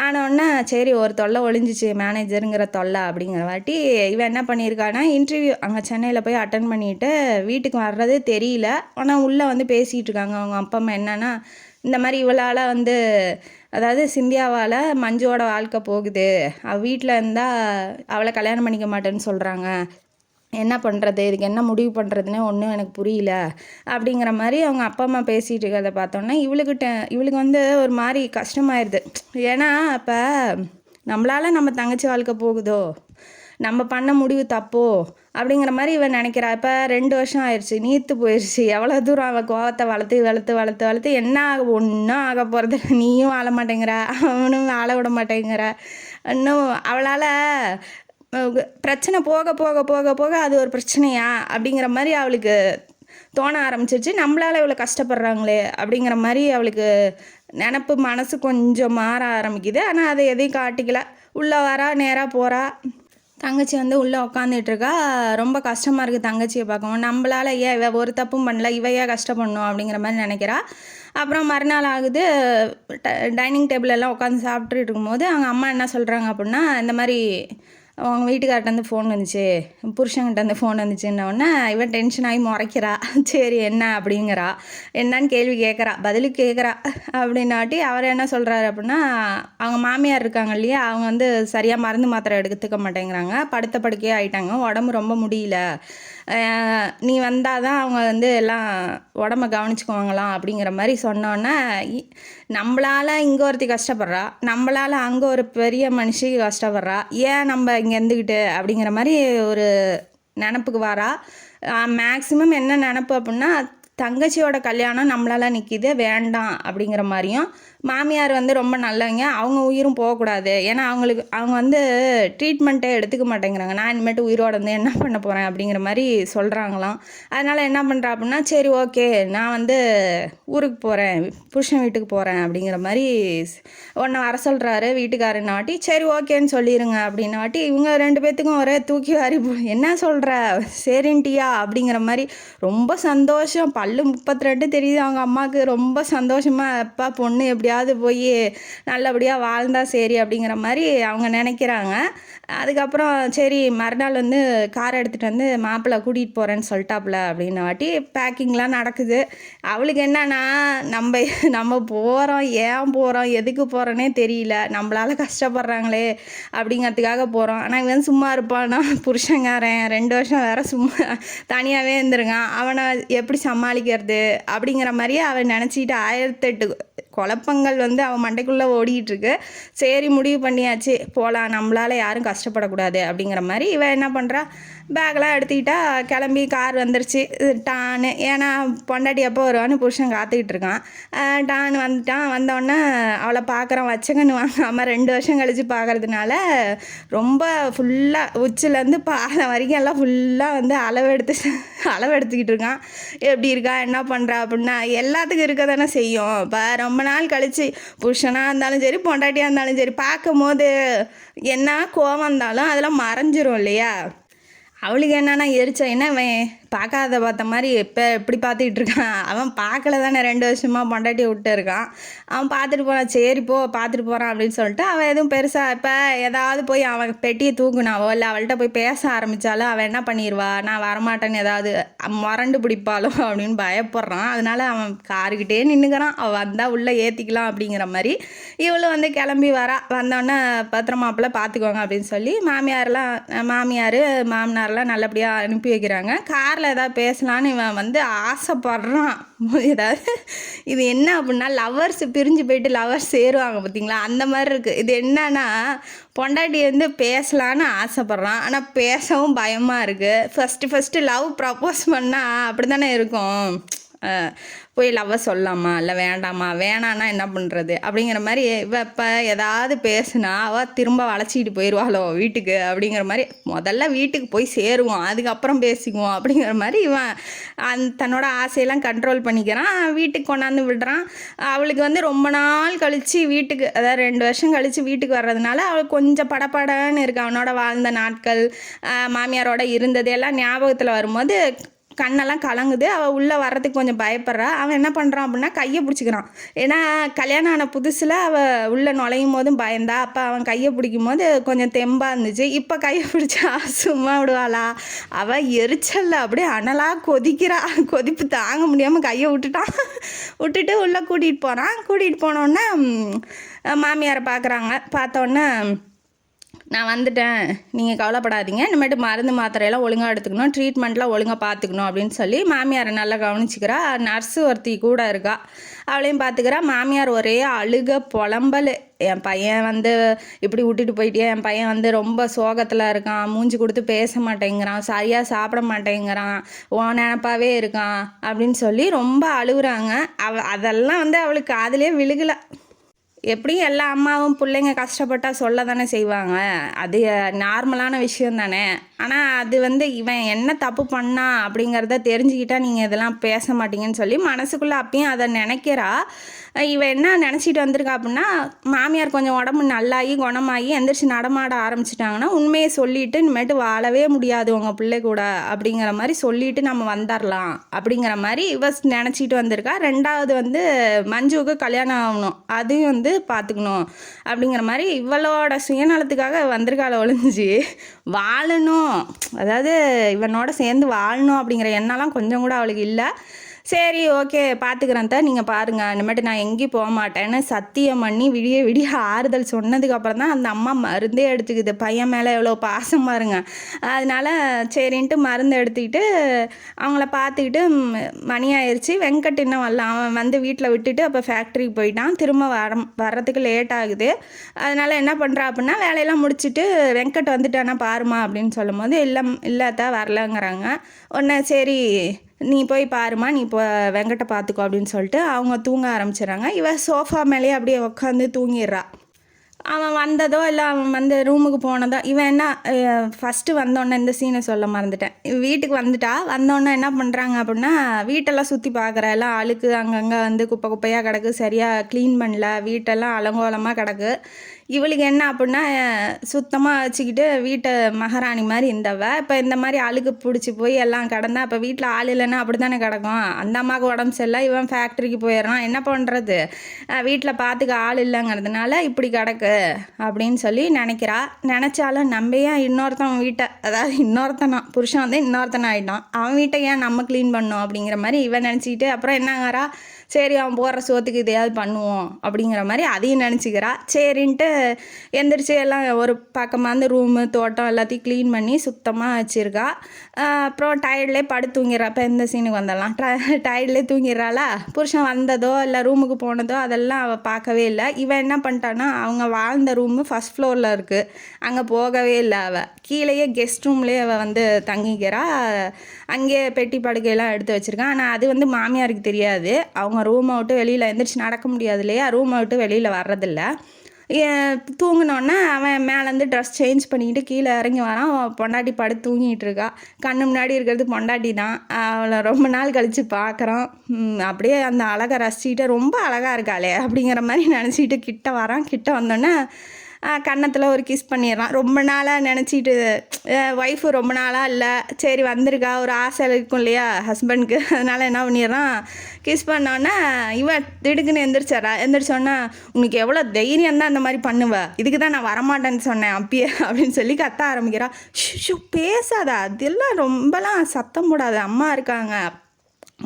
ஆனோடனே சரி ஒரு தொல்லை ஒழிஞ்சிச்சு, மேனேஜருங்கிற தொல்லை அப்படிங்கிற வாட்டி இவன் என்ன பண்ணியிருக்கான்னா, இன்டர்வியூ அங்கே சென்னையில் போய் அட்டன் பண்ணிவிட்டு வீட்டுக்கு வர்றதே தெரியல. ஆனால் உள்ளே வந்து பேசிகிட்டு இருக்காங்க அவங்க அப்பா அம்மா. என்னன்னா, இந்த மாதிரி இவளால் வந்து அதாவது சிந்தியாவால் மஞ்சுவோட வாழ்க்கை போகுது, அவள் வீட்டில் இருந்தால் அவளை கல்யாணம் பண்ணிக்க மாட்டேன்னு சொல்கிறாங்க, என்ன பண்ணுறது, இதுக்கு என்ன முடிவு பண்ணுறதுன்னு ஒன்றும் எனக்கு புரியல அப்படிங்கிற மாதிரி அவங்க அப்பா அம்மா பேசிகிட்டு இருக்கிறத பார்த்தோன்னா இவளுக்கு வந்து ஒரு மாதிரி கஷ்டமாயிருது. ஏன்னா இப்போ நம்மளால் நம்ம தங்கச்சி வாழ்க்கை போகுதோ, நம்ம பண்ண முடிவு தப்போ அப்படிங்கிற மாதிரி இவன் நினைக்கிறா. இப்போ 2 வருஷம் ஆயிடுச்சு, நீத்து போயிடுச்சு. எவ்வளோ தூரம் அவள் கோவத்தை வளர்த்து என்ன ஒன்றும் ஆக போகிறது, நீயும் வாழ மாட்டேங்கிற, அவனும் வாழ விட மாட்டேங்கிற. இன்னும் அவளால் பிரச்சனை போக போக போக போக அது ஒரு பிரச்சனையா அப்படிங்கிற மாதிரி அவளுக்கு தோண ஆரம்பிச்சிருச்சு. நம்மளால் இவ்வளோ கஷ்டப்படுறாங்களே அப்படிங்கிற மாதிரி அவளுக்கு நினப்பு மனசு கொஞ்சம் மாற ஆரம்பிக்குது. ஆனால் அதை எதையும் காட்டிக்கல. உள்ளே வரா, நேராக போகிறா. தங்கச்சி வந்து உள்ளே உட்காந்துட்ருக்கா. ரொம்ப கஷ்டமாக இருக்குது தங்கச்சியை பார்க்கவும். நம்மளால் ஏன் இவ ஒரு தப்பும் பண்ணல, இவ ஏன் கஷ்டப்படணும் அப்படிங்கிற மாதிரி நினைக்கிறா. அப்புறம் மறுநாள் ஆகுது, டைனிங் டேபிள் எல்லாம் உட்காந்து சாப்பிட்டுட்டு இருக்கும்போது அவங்க அம்மா என்ன சொல்கிறாங்க அப்படின்னா, இந்த மாதிரி அவங்க வீட்டுக்கார்ட்டேருந்து ஃபோன் வந்துச்சு, புருஷன்கிட்டேருந்து ஃபோன் வந்துச்சுன்னொடனே இவன் டென்ஷன் ஆகி முறைக்கிறா. சரி என்ன அப்படிங்கிறா, என்னன்னு கேள்வி கேட்குறா, பதிலுக்கு கேட்குறா. அப்படின்னாட்டி அவர் என்ன சொல்கிறாரு அப்படின்னா, அவங்க மாமியார் இருக்காங்க இல்லையா, அவங்க வந்து சரியாக மருந்து மாத்திரை எடுத்துக்க மாட்டேங்கிறாங்க, படுத்த படுக்கையே ஆகிட்டாங்க, உடம்பு ரொம்ப முடியல, நீ வந்தால் தான் அவங்க வந்து எல்லாம் உடம்ப கவனிச்சுக்குவாங்களாம் அப்படிங்கிற மாதிரி சொன்னோன்னே, நம்மளால் இங்கே ஒருத்தி கஷ்டப்படுறா, நம்மளால் அங்கே ஒரு பெரிய மனுஷி கஷ்டப்படுறா, ஏன் நம்ம இங்கே இருந்துக்கிட்டு அப்படிங்கிற மாதிரி ஒரு நினப்புக்கு வரா. மேக்ஸிமம் என்ன நினப்பு அப்படின்னா, தங்கச்சியோட கல்யாணம் நம்மளால் நிற்கிது, வேண்டாம் அப்படிங்கிற மாதிரியும். மாமியார் வந்து ரொம்ப நல்லவங்க, அவங்க உயிரும் போகக்கூடாது, ஏன்னா அவங்க வந்து ட்ரீட்மெண்ட்டே எடுத்துக்க மாட்டேங்கிறாங்க, நான் இனிமேட்டு உயிரோடு வந்து என்ன பண்ண போகிறேன் அப்படிங்கிற மாதிரி சொல்கிறாங்களாம். அதனால் என்ன பண்ணுறா அப்படின்னா, சரி ஓகே நான் வந்து ஊருக்கு போகிறேன், புருஷன் வீட்டுக்கு போகிறேன் அப்படிங்கிற மாதிரி ஒன்றை வர சொல்கிறாரு வீட்டுக்காரனாட்டி. சரி ஓகேன்னு சொல்லிடுங்க அப்படின்னாட்டி இவங்க 2 பேர்த்துக்கும் ஒரே தூக்கி வாரி என்ன சொல்கிற, சரின்ட்டியா அப்படிங்கிற மாதிரி ரொம்ப சந்தோஷம். பல்லு 32 தெரியுது அவங்க அம்மாவுக்கு. ரொம்ப சந்தோஷமாக, அப்பா பொண்ணு எப்படியாவது போய் நல்லபடியாக வாழ்ந்தா சரி அப்படிங்கிற மாதிரி அவங்க நினைக்கிறாங்க. அதுக்கப்புறம் சரி மறுநாள் வந்து கார் எடுத்துகிட்டு வந்து மாப்பிள்ளை கூட்டிகிட்டு போகிறேன்னு சொல்லிட்டாப்புல அப்படின்ன வாட்டி பேக்கிங்லாம் நடக்குது. அவளுக்கு என்னன்னா, நம்ம போகிறோம், ஏன் போகிறோம், எதுக்கு போகிறோன்னே தெரியல, நம்மளால் கஷ்டப்படுறாங்களே அப்படிங்கிறதுக்காக போகிறோம். ஆனால் இவன் சும்மா இருப்பான்னா, புருஷங்காரன் 2 வருஷம் வேறு சும்மா தனியாகவே இருந்துருக்கான், அவனை எப்படி சமாளிக்கிறது அப்படிங்கிற மாதிரியே அவன் நினச்சிக்கிட்டு 1008 குழப்பங்கள் வந்து அவன் மண்டைக்குள்ளே ஓடிக்கிட்டுருக்கு. சரி முடிவு பண்ணியாச்சு, போகலாம், நம்மளால் யாரும் கஷ்டப்படக்கூடாது அப்படிங்கிற மாதிரி இவன் என்ன பண்ணுறா, பேக்கெலாம் எடுத்துக்கிட்டா கிளம்பி. கார் வந்துருச்சு டான்னு, ஏன்னா பொண்டாட்டி எப்போ வருவான்னு புருஷன் காத்துக்கிட்டு இருக்கான். டான்னு வந்துட்டான். வந்தோடனே அவளை பார்க்குறான், வச்சக்கன்னு வாங்காமல் 2 வருஷம் கழித்து பார்க்குறதுனால ரொம்ப ஃபுல்லாக உச்சிலேருந்து பாதம் வரைக்கும் எல்லாம் ஃபுல்லாக வந்து அளவெடுத்துக்கிட்டு இருக்கான். எப்படி இருக்கா, என்ன பண்ணுறா அப்படின்னா, எல்லாத்துக்கும் இருக்க தானே செய்யும். இப்போ ரொம்ப நாள் கழித்து புருஷனாக இருந்தாலும் சரி, பொண்டாட்டியாக இருந்தாலும் சரி, பார்க்கும் போது என்ன கோவம் இருந்தாலும் அதெல்லாம் மறைஞ்சிரும் இல்லையா. அவளுக்கு என்னன்னா எரிச்சல், என்ன அவன் பார்க்காத பார்த்த மாதிரி இப்போ எப்படி பார்த்துக்கிட்டு இருக்கான், அவன் பார்க்கல தானே 2 வருஷமாக பொண்டாட்டியை விட்டு இருக்கான், அவன் பார்த்துட்டு போகிறான், சரி போ பார்த்துட்டு போகிறான் அப்படின்னு சொல்லிட்டு அவன் எதுவும் பெருசாக இப்போ ஏதாவது போய் அவன் பெட்டியை தூக்குனாவோ இல்லை அவள்கிட்ட போய் பேச ஆரம்பித்தாலும் அவன் என்ன பண்ணிடுவா, நான் வரமாட்டேன்னு ஏதாவது மறண்டு பிடிப்பாளோ அப்படின்னு பயப்படுறான். அதனால அவன் காருக்கிட்டே நின்றுக்கிறான், அவள் வந்தால் உள்ளே ஏற்றிக்கலாம் அப்படிங்கிற மாதிரி. இவளும் வந்து கிளம்பி வரா. வந்தோடனே பத்திரமாப்பில் பார்த்துக்கோங்க அப்படின்னு சொல்லி மாமியார் மாமனார்லாம் நல்லபடியாக அனுப்பி வைக்கிறாங்க. காரில் ஏதாவது பேசலான்னு இவன் வந்து ஆசைப்படுறான். ஏதாவது இது என்ன அப்படின்னா, லவர்ஸ் பிரிஞ்சு போயிட்டு லவர்ஸ் சேருவாங்க பார்த்தீங்களா, அந்த மாதிரி இருக்குது. இது என்னன்னா, பொண்டாட்டி வந்து பேசலான்னு ஆசைப்பட்றான், ஆனால் பேசவும் பயமாக இருக்குது. ஃபஸ்ட்டு லவ் ப்ரப்போஸ் பண்ணால் அப்படி தானே இருக்கும், போய் லவ்வை சொல்லலாமா இல்லை வேண்டாமா, வேணான்னா என்ன பண்ணுறது அப்படிங்கிற மாதிரி. இப்போ ஏதாவது பேசுனா அவள் திரும்ப வளைச்சிக்கிட்டு போயிடுவாளோ வீட்டுக்கு அப்படிங்கிற மாதிரி. முதல்ல வீட்டுக்கு போய் சேருவோம், அதுக்கப்புறம் பேசிக்குவோம் அப்படிங்கிற மாதிரி இவன் தன்னோட ஆசையெல்லாம் கண்ட்ரோல் பண்ணிக்கிறான். வீட்டுக்கு கொண்டாந்து விடுறான். அவளுக்கு வந்து ரொம்ப நாள் கழித்து வீட்டுக்கு, அதாவது 2 வருஷம் கழித்து வீட்டுக்கு வர்றதுனால அவளுக்கு கொஞ்சம் படப்படன்னு இருக்குது. அவனோட வாழ்ந்த நாட்கள், மாமியாரோட இருந்தது எல்லாம் ஞாபகத்தில் வரும்போது கண்ணெல்லாம் கலங்குது. அவள் உள்ளே வர்றதுக்கு கொஞ்சம் பயப்படுறா. அவன் என்ன பண்ணுறான் அப்படின்னா கையை பிடிச்சிக்கிறான். ஏன்னா கல்யாணம் ஆன புதுசில் அவள் உள்ளே நுழையும் போதும் பயந்தா. அப்போ அவன் கையை பிடிக்கும் போது கொஞ்சம் தெம்பாக இருந்துச்சு. இப்போ கையை பிடிச்சா சும்மா விடுவாளா? அவள் எரிச்சல்ல அப்படியே அனலாக கொதிக்கிறா. கொதிப்பு தாங்க முடியாமல் கையை விட்டுட்டு உள்ளே கூட்டிகிட்டு போகிறான். கூட்டிகிட்டு போனோடனே மாமியாரை பார்க்குறாங்க. பார்த்தோன்னே நான் வந்துட்டேன், நீங்கள் கவலைப்படாதீங்க, இனிமேட்டு மருந்து மாத்திரையெல்லாம் ஒழுங்காக எடுத்துக்கணும், ட்ரீட்மெண்ட்லாம் ஒழுங்காக பார்த்துக்கணும் அப்படின்னு சொல்லி மாமியாரை நல்லா கவனிச்சிக்கிறா. நர்ஸு ஒருத்தி கூட இருக்கா, அவளையும் பார்த்துக்கிறா. மாமியார் ஒரே அழுக புலம்பல். என் பையன் வந்து இப்படி விட்டுட்டு போயிட்டே, என் பையன் வந்து ரொம்ப சோகத்தில் இருக்கான், மூஞ்சி கொடுத்து பேச மாட்டேங்கிறான், சரியாக சாப்பிட மாட்டேங்கிறான், நினப்பாவே இருக்கான் அப்படின்னு சொல்லி ரொம்ப அழுகுறாங்க. அதெல்லாம் வந்து அவளுக்கு காதுலேயே விழுகலை. எப்படியும் எல்லா அம்மாவும் பிள்ளைங்க கஷ்டப்பட்டால் சொல்ல தானே செய்வாங்க, அது நார்மலான விஷயம் தானே. ஆனால் அது வந்து இவன் என்ன தப்பு பண்ணா அப்படிங்கிறத தெரிஞ்சுக்கிட்டா நீங்கள் இதெல்லாம் பேச மாட்டீங்கன்னு சொல்லி மனசுக்குள்ளே அப்பயும் அதை நினைக்கிறா. இவன் என்ன நினச்சிட்டு வந்திருக்கா அப்படின்னா, மாமியார் கொஞ்சம் உடம்பு நல்லாகி குணமாகி எந்திரிச்சு நடமாட ஆரம்பிச்சிட்டாங்கன்னா உண்மையை சொல்லிவிட்டு இனிமேட்டு வாழவே முடியாது உங்கள் பிள்ளை கூட அப்படிங்கிற மாதிரி சொல்லிவிட்டு நம்ம வந்துடலாம் அப்படிங்கிற மாதிரி இவ நினச்சிட்டு வந்திருக்கா. ரெண்டாவது வந்து மஞ்சுவுக்கு கல்யாணம் ஆகணும், அதையும் வந்து பார்த்துக்கணும் அப்படிங்கிற மாதிரி இவளோட சுயநலத்துக்காக வந்திருக்காள ஒழிஞ்சு வாழணும், அதாவது இவனோட சேர்ந்து வாழணும் அப்படிங்கிற எண்ணம்லாம் கொஞ்சம் கூட அவளுக்கு இல்லை. சரி ஓகே பார்த்துக்கிறேன் தான், நீங்கள் பாருங்கள், இனிமேட்டு நான் எங்கேயும் போக மாட்டேன்னு சத்தியம் பண்ணி விடிய ஆறுதல் சொன்னதுக்கப்புறம் தான் அந்த அம்மா மருந்தே எடுத்துக்குது. பையன் மேலே எவ்வளோ பாசம் பாருங்க. அதனால சரின்ட்டு மருந்து எடுத்துக்கிட்டு அவங்கள பார்த்துக்கிட்டு மணி ஆயிடுச்சு. வெங்கட் இன்னும் வரல, அவன் வந்து வீட்டில் விட்டுட்டு அப்போ ஃபேக்ட்ரிக்கு போயிட்டான். திரும்ப வர்றதுக்கு லேட் ஆகுது. அதனால் என்ன பண்ணுறா அப்படின்னா, வேலையெல்லாம் முடிச்சுட்டு வெங்கட் வந்துட்டானா பாருமா அப்படின்னு சொல்லும் போது இல்லைத்தான் வரலங்கிறாங்க. உடனே சரி நீ போய் பாருமா, நீ இப்போ வெங்கட்டை பார்த்துக்கோ அப்படின்னு சொல்லிட்டு அவங்க தூங்க ஆரம்பிச்சிடறாங்க. இவன் சோஃபா மேலேயே அப்படியே உட்காந்து தூங்கிடுறா. அவன் வந்ததோ இல்லை அவன் வந்து ரூமுக்கு போனதோ, இவன் என்ன ஃபஸ்ட்டு வந்தோடனே இந்த சீனை சொல்ல மறந்துட்டேன். வீட்டுக்கு வந்தோடனே என்ன பண்ணுறாங்க அப்படின்னா, வீட்டெல்லாம் சுற்றி பார்க்குற, எல்லாம் அழுக்கு அங்கங்கே வந்து குப்பையாக கிடக்கு, சரியாக க்ளீன் பண்ணல, வீட்டெல்லாம் அலங்கோலமாக கிடக்கு. இவளுக்கு என்ன அப்படின்னா சுத்தமாக வச்சுக்கிட்டு வீட்டை மகாராணி மாதிரி இருந்தவ இப்போ இந்த மாதிரி அழுக்கு பிடிச்சி போய் எல்லாம் கிடந்தா இப்போ வீட்டில் ஆள் இல்லைன்னா அப்படி தானே கிடக்கும். அந்த அம்மாவுக்கு உடம்பு சரியில்லை, இவன் ஃபேக்ட்ரிக்கு போயிடுறான், என்ன பண்ணுறது, வீட்டில் பார்த்துக்க ஆள் இல்லைங்கிறதுனால இப்படி கிடக்கு அப்படின்னு சொல்லி நினச்சாலும் நம்ம ஏன் இன்னொருத்தன் வீட்டை, அதாவது இன்னொருத்தனா புருஷன் வந்து இன்னொருத்தனை ஆகிட்டான், அவன் வீட்டை ஏன் நம்ம க்ளீன் பண்ணோம் அப்படிங்கிற மாதிரி இவன் நினச்சிக்கிட்டு அப்புறம் என்னங்கிறா, சரி அவன் போடுற சோத்துக்கு இதையாவது பண்ணுவோம் அப்படிங்கிற மாதிரி அதையும் நினச்சிக்கிறா. சரின்ட்டு எந்திரிச்சு எல்லாம் ஒரு பக்கமாக வந்து ரூமு தோட்டம் எல்லாத்தையும் க்ளீன் பண்ணி சுத்தமாக வச்சுருக்கா. அப்புறம் டயர்ட்லேயே படுத்து தூங்கிடுறா. இப்போ எந்த சீனுக்கு வந்தலாம், டயர்ட்லேயே தூங்கிடுறாளா. புருஷன் வந்ததோ இல்லை ரூமுக்கு போனதோ அதெல்லாம் அவள் பார்க்கவே இல்லை. இவன் என்ன பண்ணிட்டான்னா, அவங்க வாழ்ந்த ரூமு ஃபஸ்ட் ஃப்ளோரில் இருக்குது, அங்கே போகவே இல்லை. அவள் கீழேயே கெஸ்ட் ரூம்லேயே அவள் வந்து தங்கிக்கிறா. அங்கேயே பெட்டி படுக்கையெல்லாம் எடுத்து வச்சுருக்கான். ஆனால் அது வந்து மாமியாருக்கு தெரியாது. அவங்க ரூமை விட்டு வெளியில் எந்திரிச்சு நடக்க முடியாது இல்லையா, ரூமை விட்டு வெளியில் வர்றதில்ல. தூங்கினோன்னே அவன் மேலேருந்து ட்ரெஸ் சேஞ்ச் பண்ணிக்கிட்டு கீழே இறங்கி வரான். பொண்டாட்டி படுத்து தூங்கிட்டு இருக்கா. கண்ணு முன்னாடி இருக்கிறது பொண்டாட்டி தான். அவளை ரொம்ப நாள் கழித்து பார்க்குறான். அப்படியே அந்த அழகை ரசிச்சுக்கிட்டு ரொம்ப அழகாக இருக்காளே அப்படிங்கிற மாதிரி நினச்சிக்கிட்டு கிட்ட வரான். கிட்ட வந்தோடனே கன்னத்தில் ஒரு கிஸ் பண்ணிடுறான். ரொம்ப நாளாக நினச்சிட்டு ஒய்ஃபு ரொம்ப நாளாக இல்லை, சரி வந்திருக்கா, ஒரு ஆசை இருக்கும் இல்லையா ஹஸ்பண்டுக்கு, அதனால் என்ன பண்ணிடுறான், கிஸ் பண்ணோன்னே இவன் திடுக்குன்னு எந்திரிச்சோன்னா உனக்கு எவ்வளோ தைரியம் தான் அந்த மாதிரி பண்ணுவ, இதுக்கு தான் நான் வரமாட்டேன்னு சொன்னேன் அப்பயே அப்படின்னு சொல்லி கத்த ஆரம்பிக்கிறா. ஷூ பேசாதா, அதெல்லாம் ரொம்பலாம் சத்தம் போடாது, அம்மா இருக்காங்க,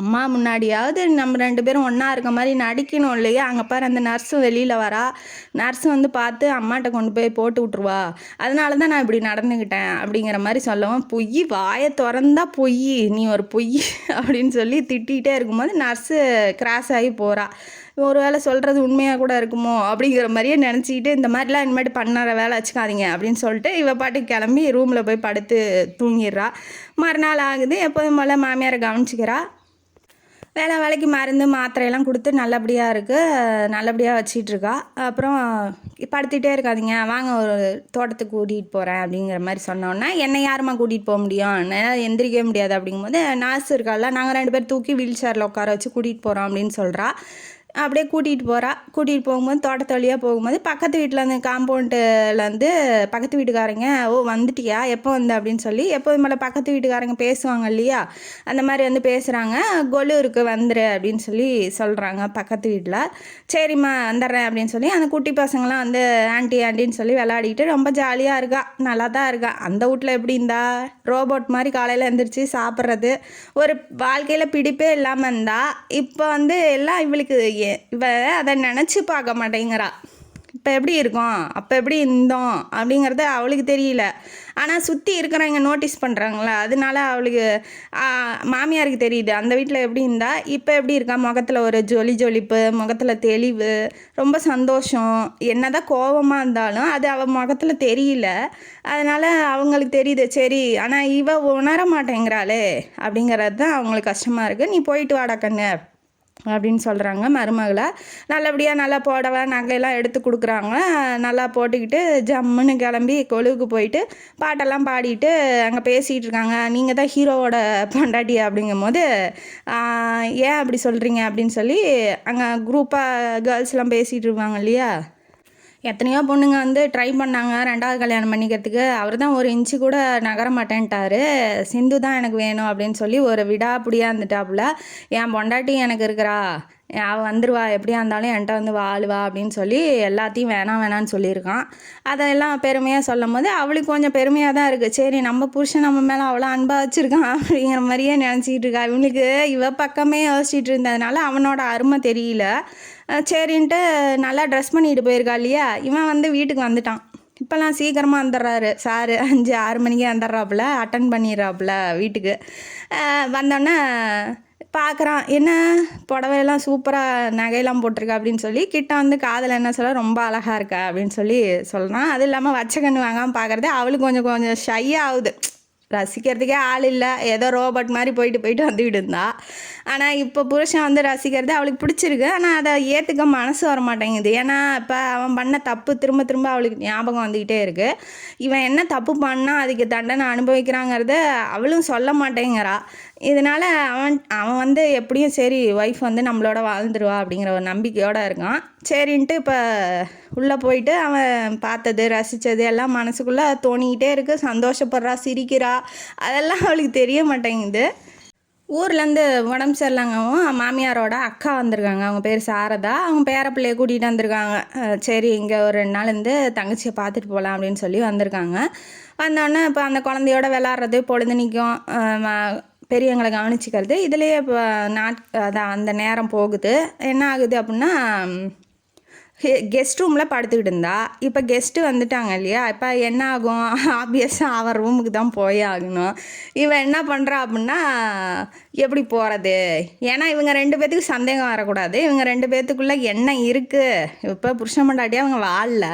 அம்மா முன்னாடியாவது நம்ம 2 பேரும் ஒன்றா இருக்க மாதிரி நடிக்கணும் இல்லையா. அங்கே பாரு அந்த நர்ஸும் வெளியில் வரா. நர்ஸு வந்து பார்த்து அம்மாட்ட கொண்டு போய் போட்டு விட்ருவா, அதனால தான் நான் இப்படி நடந்துக்கிட்டேன் அப்படிங்கிற மாதிரி சொல்லவும், பொய் வாயை திறந்தா பொய், நீ ஒரு பொய் அப்படின்னு சொல்லி திட்டிகிட்டே இருக்கும்போது நர்ஸு கிராஸ் ஆகி போகிறா. ஒரு வேளை சொல்கிறது உண்மையாக கூட இருக்குமோ அப்படிங்கிற மாதிரியே நினச்சிக்கிட்டு இந்த மாதிரிலாம் இனிமேட்டு பண்ணுற வேலை வச்சுக்காதீங்க அப்படின்னு சொல்லிட்டு இவ பாட்டுக்கு கிளம்பி ரூமில் போய் படுத்து தூங்கிடுறா. மறுநாள் ஆகுது. எப்போதும் போல் மாமியாரை கவனிச்சிக்கிறா. வேலைக்கு மருந்து மாத்திரையெல்லாம் கொடுத்து நல்லபடியாக இருக்குது, நல்லபடியாக வச்சிட்ருக்கா. அப்புறம் படுத்திகிட்டே இருக்காதீங்க, வாங்க ஒரு தோட்டத்துக்கு கூட்டிகிட்டு போகிறேன் அப்படிங்கிற மாதிரி சொன்னோன்னா, என்னை யாருமா கூட்டிகிட்டு போக முடியும், என்னால் எந்திரிக்கவே முடியாது அப்படிங்கும்போது நர்ஸ் இருக்கால, நாங்கள் 2 பேர் தூக்கி வீல் சேரில் உட்கார வச்சு கூட்டிகிட்டு போகிறோம் அப்படின்னு சொல்கிறா. அப்படியே கூட்டிகிட்டு போகும்போது தோட்டத்து வழியாக போகும்போது பக்கத்து வீட்டில் அந்த காம்பவுண்டுலேருந்து பக்கத்து வீட்டுக்காரங்க ஓ வந்துட்டியா எப்போ வந்த அப்படின்னு சொல்லி எப்போது மேலே பக்கத்து வீட்டுக்காரங்க பேசுவாங்க இல்லையா அந்த மாதிரி வந்து பேசுகிறாங்க. கொலுருக்கு வந்துரு அப்படின்னு சொல்லி சொல்கிறாங்க பக்கத்து வீட்டில். சரிம்மா வந்துடுறேன் அப்படின்னு சொல்லி அந்த குட்டி பசங்களாம் வந்து ஆண்டின்னு சொல்லி விளையாடிட்டு ரொம்ப ஜாலியாக இருக்கா, நல்லா தான் இருக்கா. அந்த வீட்டில் எப்படி இருந்தா ரோபோட் மாதிரி காலையில் எழுந்திரிச்சு சாப்பிட்றது, ஒரு வாழ்க்கையில் பிடிப்பே இல்லாமல் இருந்தா. இப்போ வந்து எல்லாம் இவளுக்கு இவ அதை நினச்சி பார்க்க மாட்டேங்கிறா. இப்போ எப்படி இருக்கோம் அப்போ எப்படி இருந்தோம் அப்படிங்கிறது அவளுக்கு தெரியல. ஆனால் சுற்றி இருக்கிறவங்க நோட்டீஸ் பண்ணுறாங்களா, அதனால அவளுக்கு மாமியாருக்கு தெரியுது அந்த வீட்டில் எப்படி இருந்தா இப்போ எப்படி இருக்கா. முகத்தில் ஒரு ஜொலிப்பு, முகத்தில் தெளிவு, ரொம்ப சந்தோஷம். என்னதான் கோபமாக இருந்தாலும் அது அவள் முகத்தில் தெரியல. அதனால் அவங்களுக்கு தெரியுது. சரி, ஆனால் இவ உணர மாட்டேங்கிறாளே அப்படிங்கிறது தான் அவங்களுக்கு கஷ்டமாக இருக்குது. நீ போயிட்டு வாடா கண்ணு அப்படின்னு சொல்கிறாங்க மருமகளை. நல்லபடியாக நல்லா புடவை நகையெல்லாம் எடுத்து கொடுக்குறாங்க. நல்லா போட்டுக்கிட்டு ஜம்முன்னு கிளம்பி கொலுவுக்கு போயிட்டு பாட்டெல்லாம் பாடிட்டு அங்கே பேசிகிட்டு இருக்காங்க. நீங்கள் தான் ஹீரோவோட பொண்டாட்டி அப்படிங்கும் போது ஏன் அப்படி சொல்கிறீங்க அப்படின்னு சொல்லி அங்கே குரூப்பாக கேர்ள்ஸ்லாம் பேசிகிட்டு இருப்பாங்க இல்லையா. எத்தனையோ பொண்ணுங்க வந்து ட்ரை பண்ணாங்க 2வது கல்யாணம் பண்ணிக்கிறதுக்கு. அவர் தான் ஒரு இன்ச்சு கூட நகர மாட்டேன்ட்டார். சிந்து தான் எனக்கு வேணும் அப்படின்னு சொல்லி ஒரு விடாப்பிடியாக இருந்துட்டாப்புல. என் பொண்டாட்டி எனக்கு இருக்கிறா, அவள் வந்துடுவா, எப்படியா இருந்தாலும் என்கிட்ட வந்து வாழுவா அப்படின்னு சொல்லி எல்லாத்தையும் வேணான்னு சொல்லியிருக்கான். அதெல்லாம் பெருமையாக சொல்லும் போது அவளுக்கு கொஞ்சம் பெருமையாக தான் இருக்குது. சரி, நம்ம புருஷன் நம்ம மேலே அவ்வளோ அன்பாக வச்சுருக்கான் அப்படிங்கிற மாதிரியே நினச்சிக்கிட்டு இருக்கா. இவனுக்கு இவ பக்கமே யோசிச்சுட்டு இருந்ததுனால அவனோட அருமை தெரியல. சரின்ட்டு நல்லா ட்ரெஸ் பண்ணிட்டு போயிருக்கா இல்லையா. இவன் வந்து வீட்டுக்கு வந்துட்டான். இப்போல்லாம் சீக்கிரமாக வந்துடுறாரு சாரு, 5-6 மணிக்கே வந்துடுறாப்புல, அட்டன் பண்ணிடுறாப்புல வீட்டுக்கு. வந்தோடனே பார்க்குறான், என்ன புடவையெல்லாம் சூப்பராக நகையெல்லாம் போட்டிருக்கா அப்படின்னு சொல்லி கிட்ட வந்து காதில் என்ன சொல்ல ரொம்ப அழகாக இருக்கா அப்படின்னு சொல்லி சொல்கிறான். அது இல்லாமல் வச்ச கண்ணு வாங்காமல் பார்க்குறதே அவளுக்கு கொஞ்சம் ஷை ஆகுது. ரசிக்கிறதுக்கே ஆள் இல்லை, ஏதோ ரோபோட் மாதிரி போயிட்டு வந்துக்கிட்டு இருந்தா. ஆனால் இப்போ புருஷன் வந்து ரசிக்கிறது அவளுக்கு பிடிச்சிருக்கு. ஆனால் அதை ஏற்றுக்க மனசு வர மாட்டேங்குது. ஏன்னா இப்போ அவன் பண்ண தப்பு திரும்ப அவளுக்கு ஞாபகம் வந்துக்கிட்டே இருக்குது. இவன் என்ன தப்பு பண்ணால் அதுக்கு தண்டனை அனுபவிக்கிறாங்கிறத அவளும் சொல்ல மாட்டேங்கிறா. இதனால் அவன் வந்து எப்படியும் சரி ஒய்ஃப் வந்து நம்மளோட வாழ்ந்துருவா அப்படிங்கிற ஒரு நம்பிக்கையோடு இருக்கான். சரின்ட்டு இப்போ உள்ளே போயிட்டு அவன் பார்த்தது ரசித்தது எல்லாம் மனசுக்குள்ளே தோணிக்கிட்டே இருக்குது. சந்தோஷப்படுறா, சிரிக்கிறா, அதெல்லாம் அவளுக்கு தெரிய மாட்டேங்குது. ஊர்லேருந்து உடம்பு சரியில்லைங்கவும் மாமியாரோட அக்கா வந்திருக்காங்க. அவங்க பேர் சாரதா. அவங்க பேர பிள்ளைய கூட்டிகிட்டு வந்திருக்காங்க. சரி, இங்கே ஒரு 2 நாள் இருந்து தங்கச்சியை பார்த்துட்டு போகலாம் அப்படின்னு சொல்லி வந்திருக்காங்க. வந்தோடனே இப்போ அந்த குழந்தையோட விளாட்றது, பொழுதுனிக்கும் பெரியவங்களை கவனிச்சிக்கிறது, இதுலேயே இப்போ அதான் அந்த நேரம் போகுது. என்ன ஆகுது அப்படின்னா, கெஸ்ட் ரூமில் படுத்துக்கிட்டு இருந்தா. இப்போ கெஸ்ட்டு வந்துட்டாங்க இல்லையா. இப்போ என்ன ஆகும், ஆப்வியஸாக அவன் ரூமுக்கு தான் போய் ஆகணும். இவன் என்ன பண்ணுறா அப்படின்னா, எப்படி போகிறது, ஏன்னா இவங்க 2 பேர்த்துக்கு சந்தேகம் வரக்கூடாது. இவங்க 2 பேர்த்துக்குள்ளே என்ன இருக்குது, இப்போ புருஷன் பொண்டாட்டியாக அவங்க வாழல,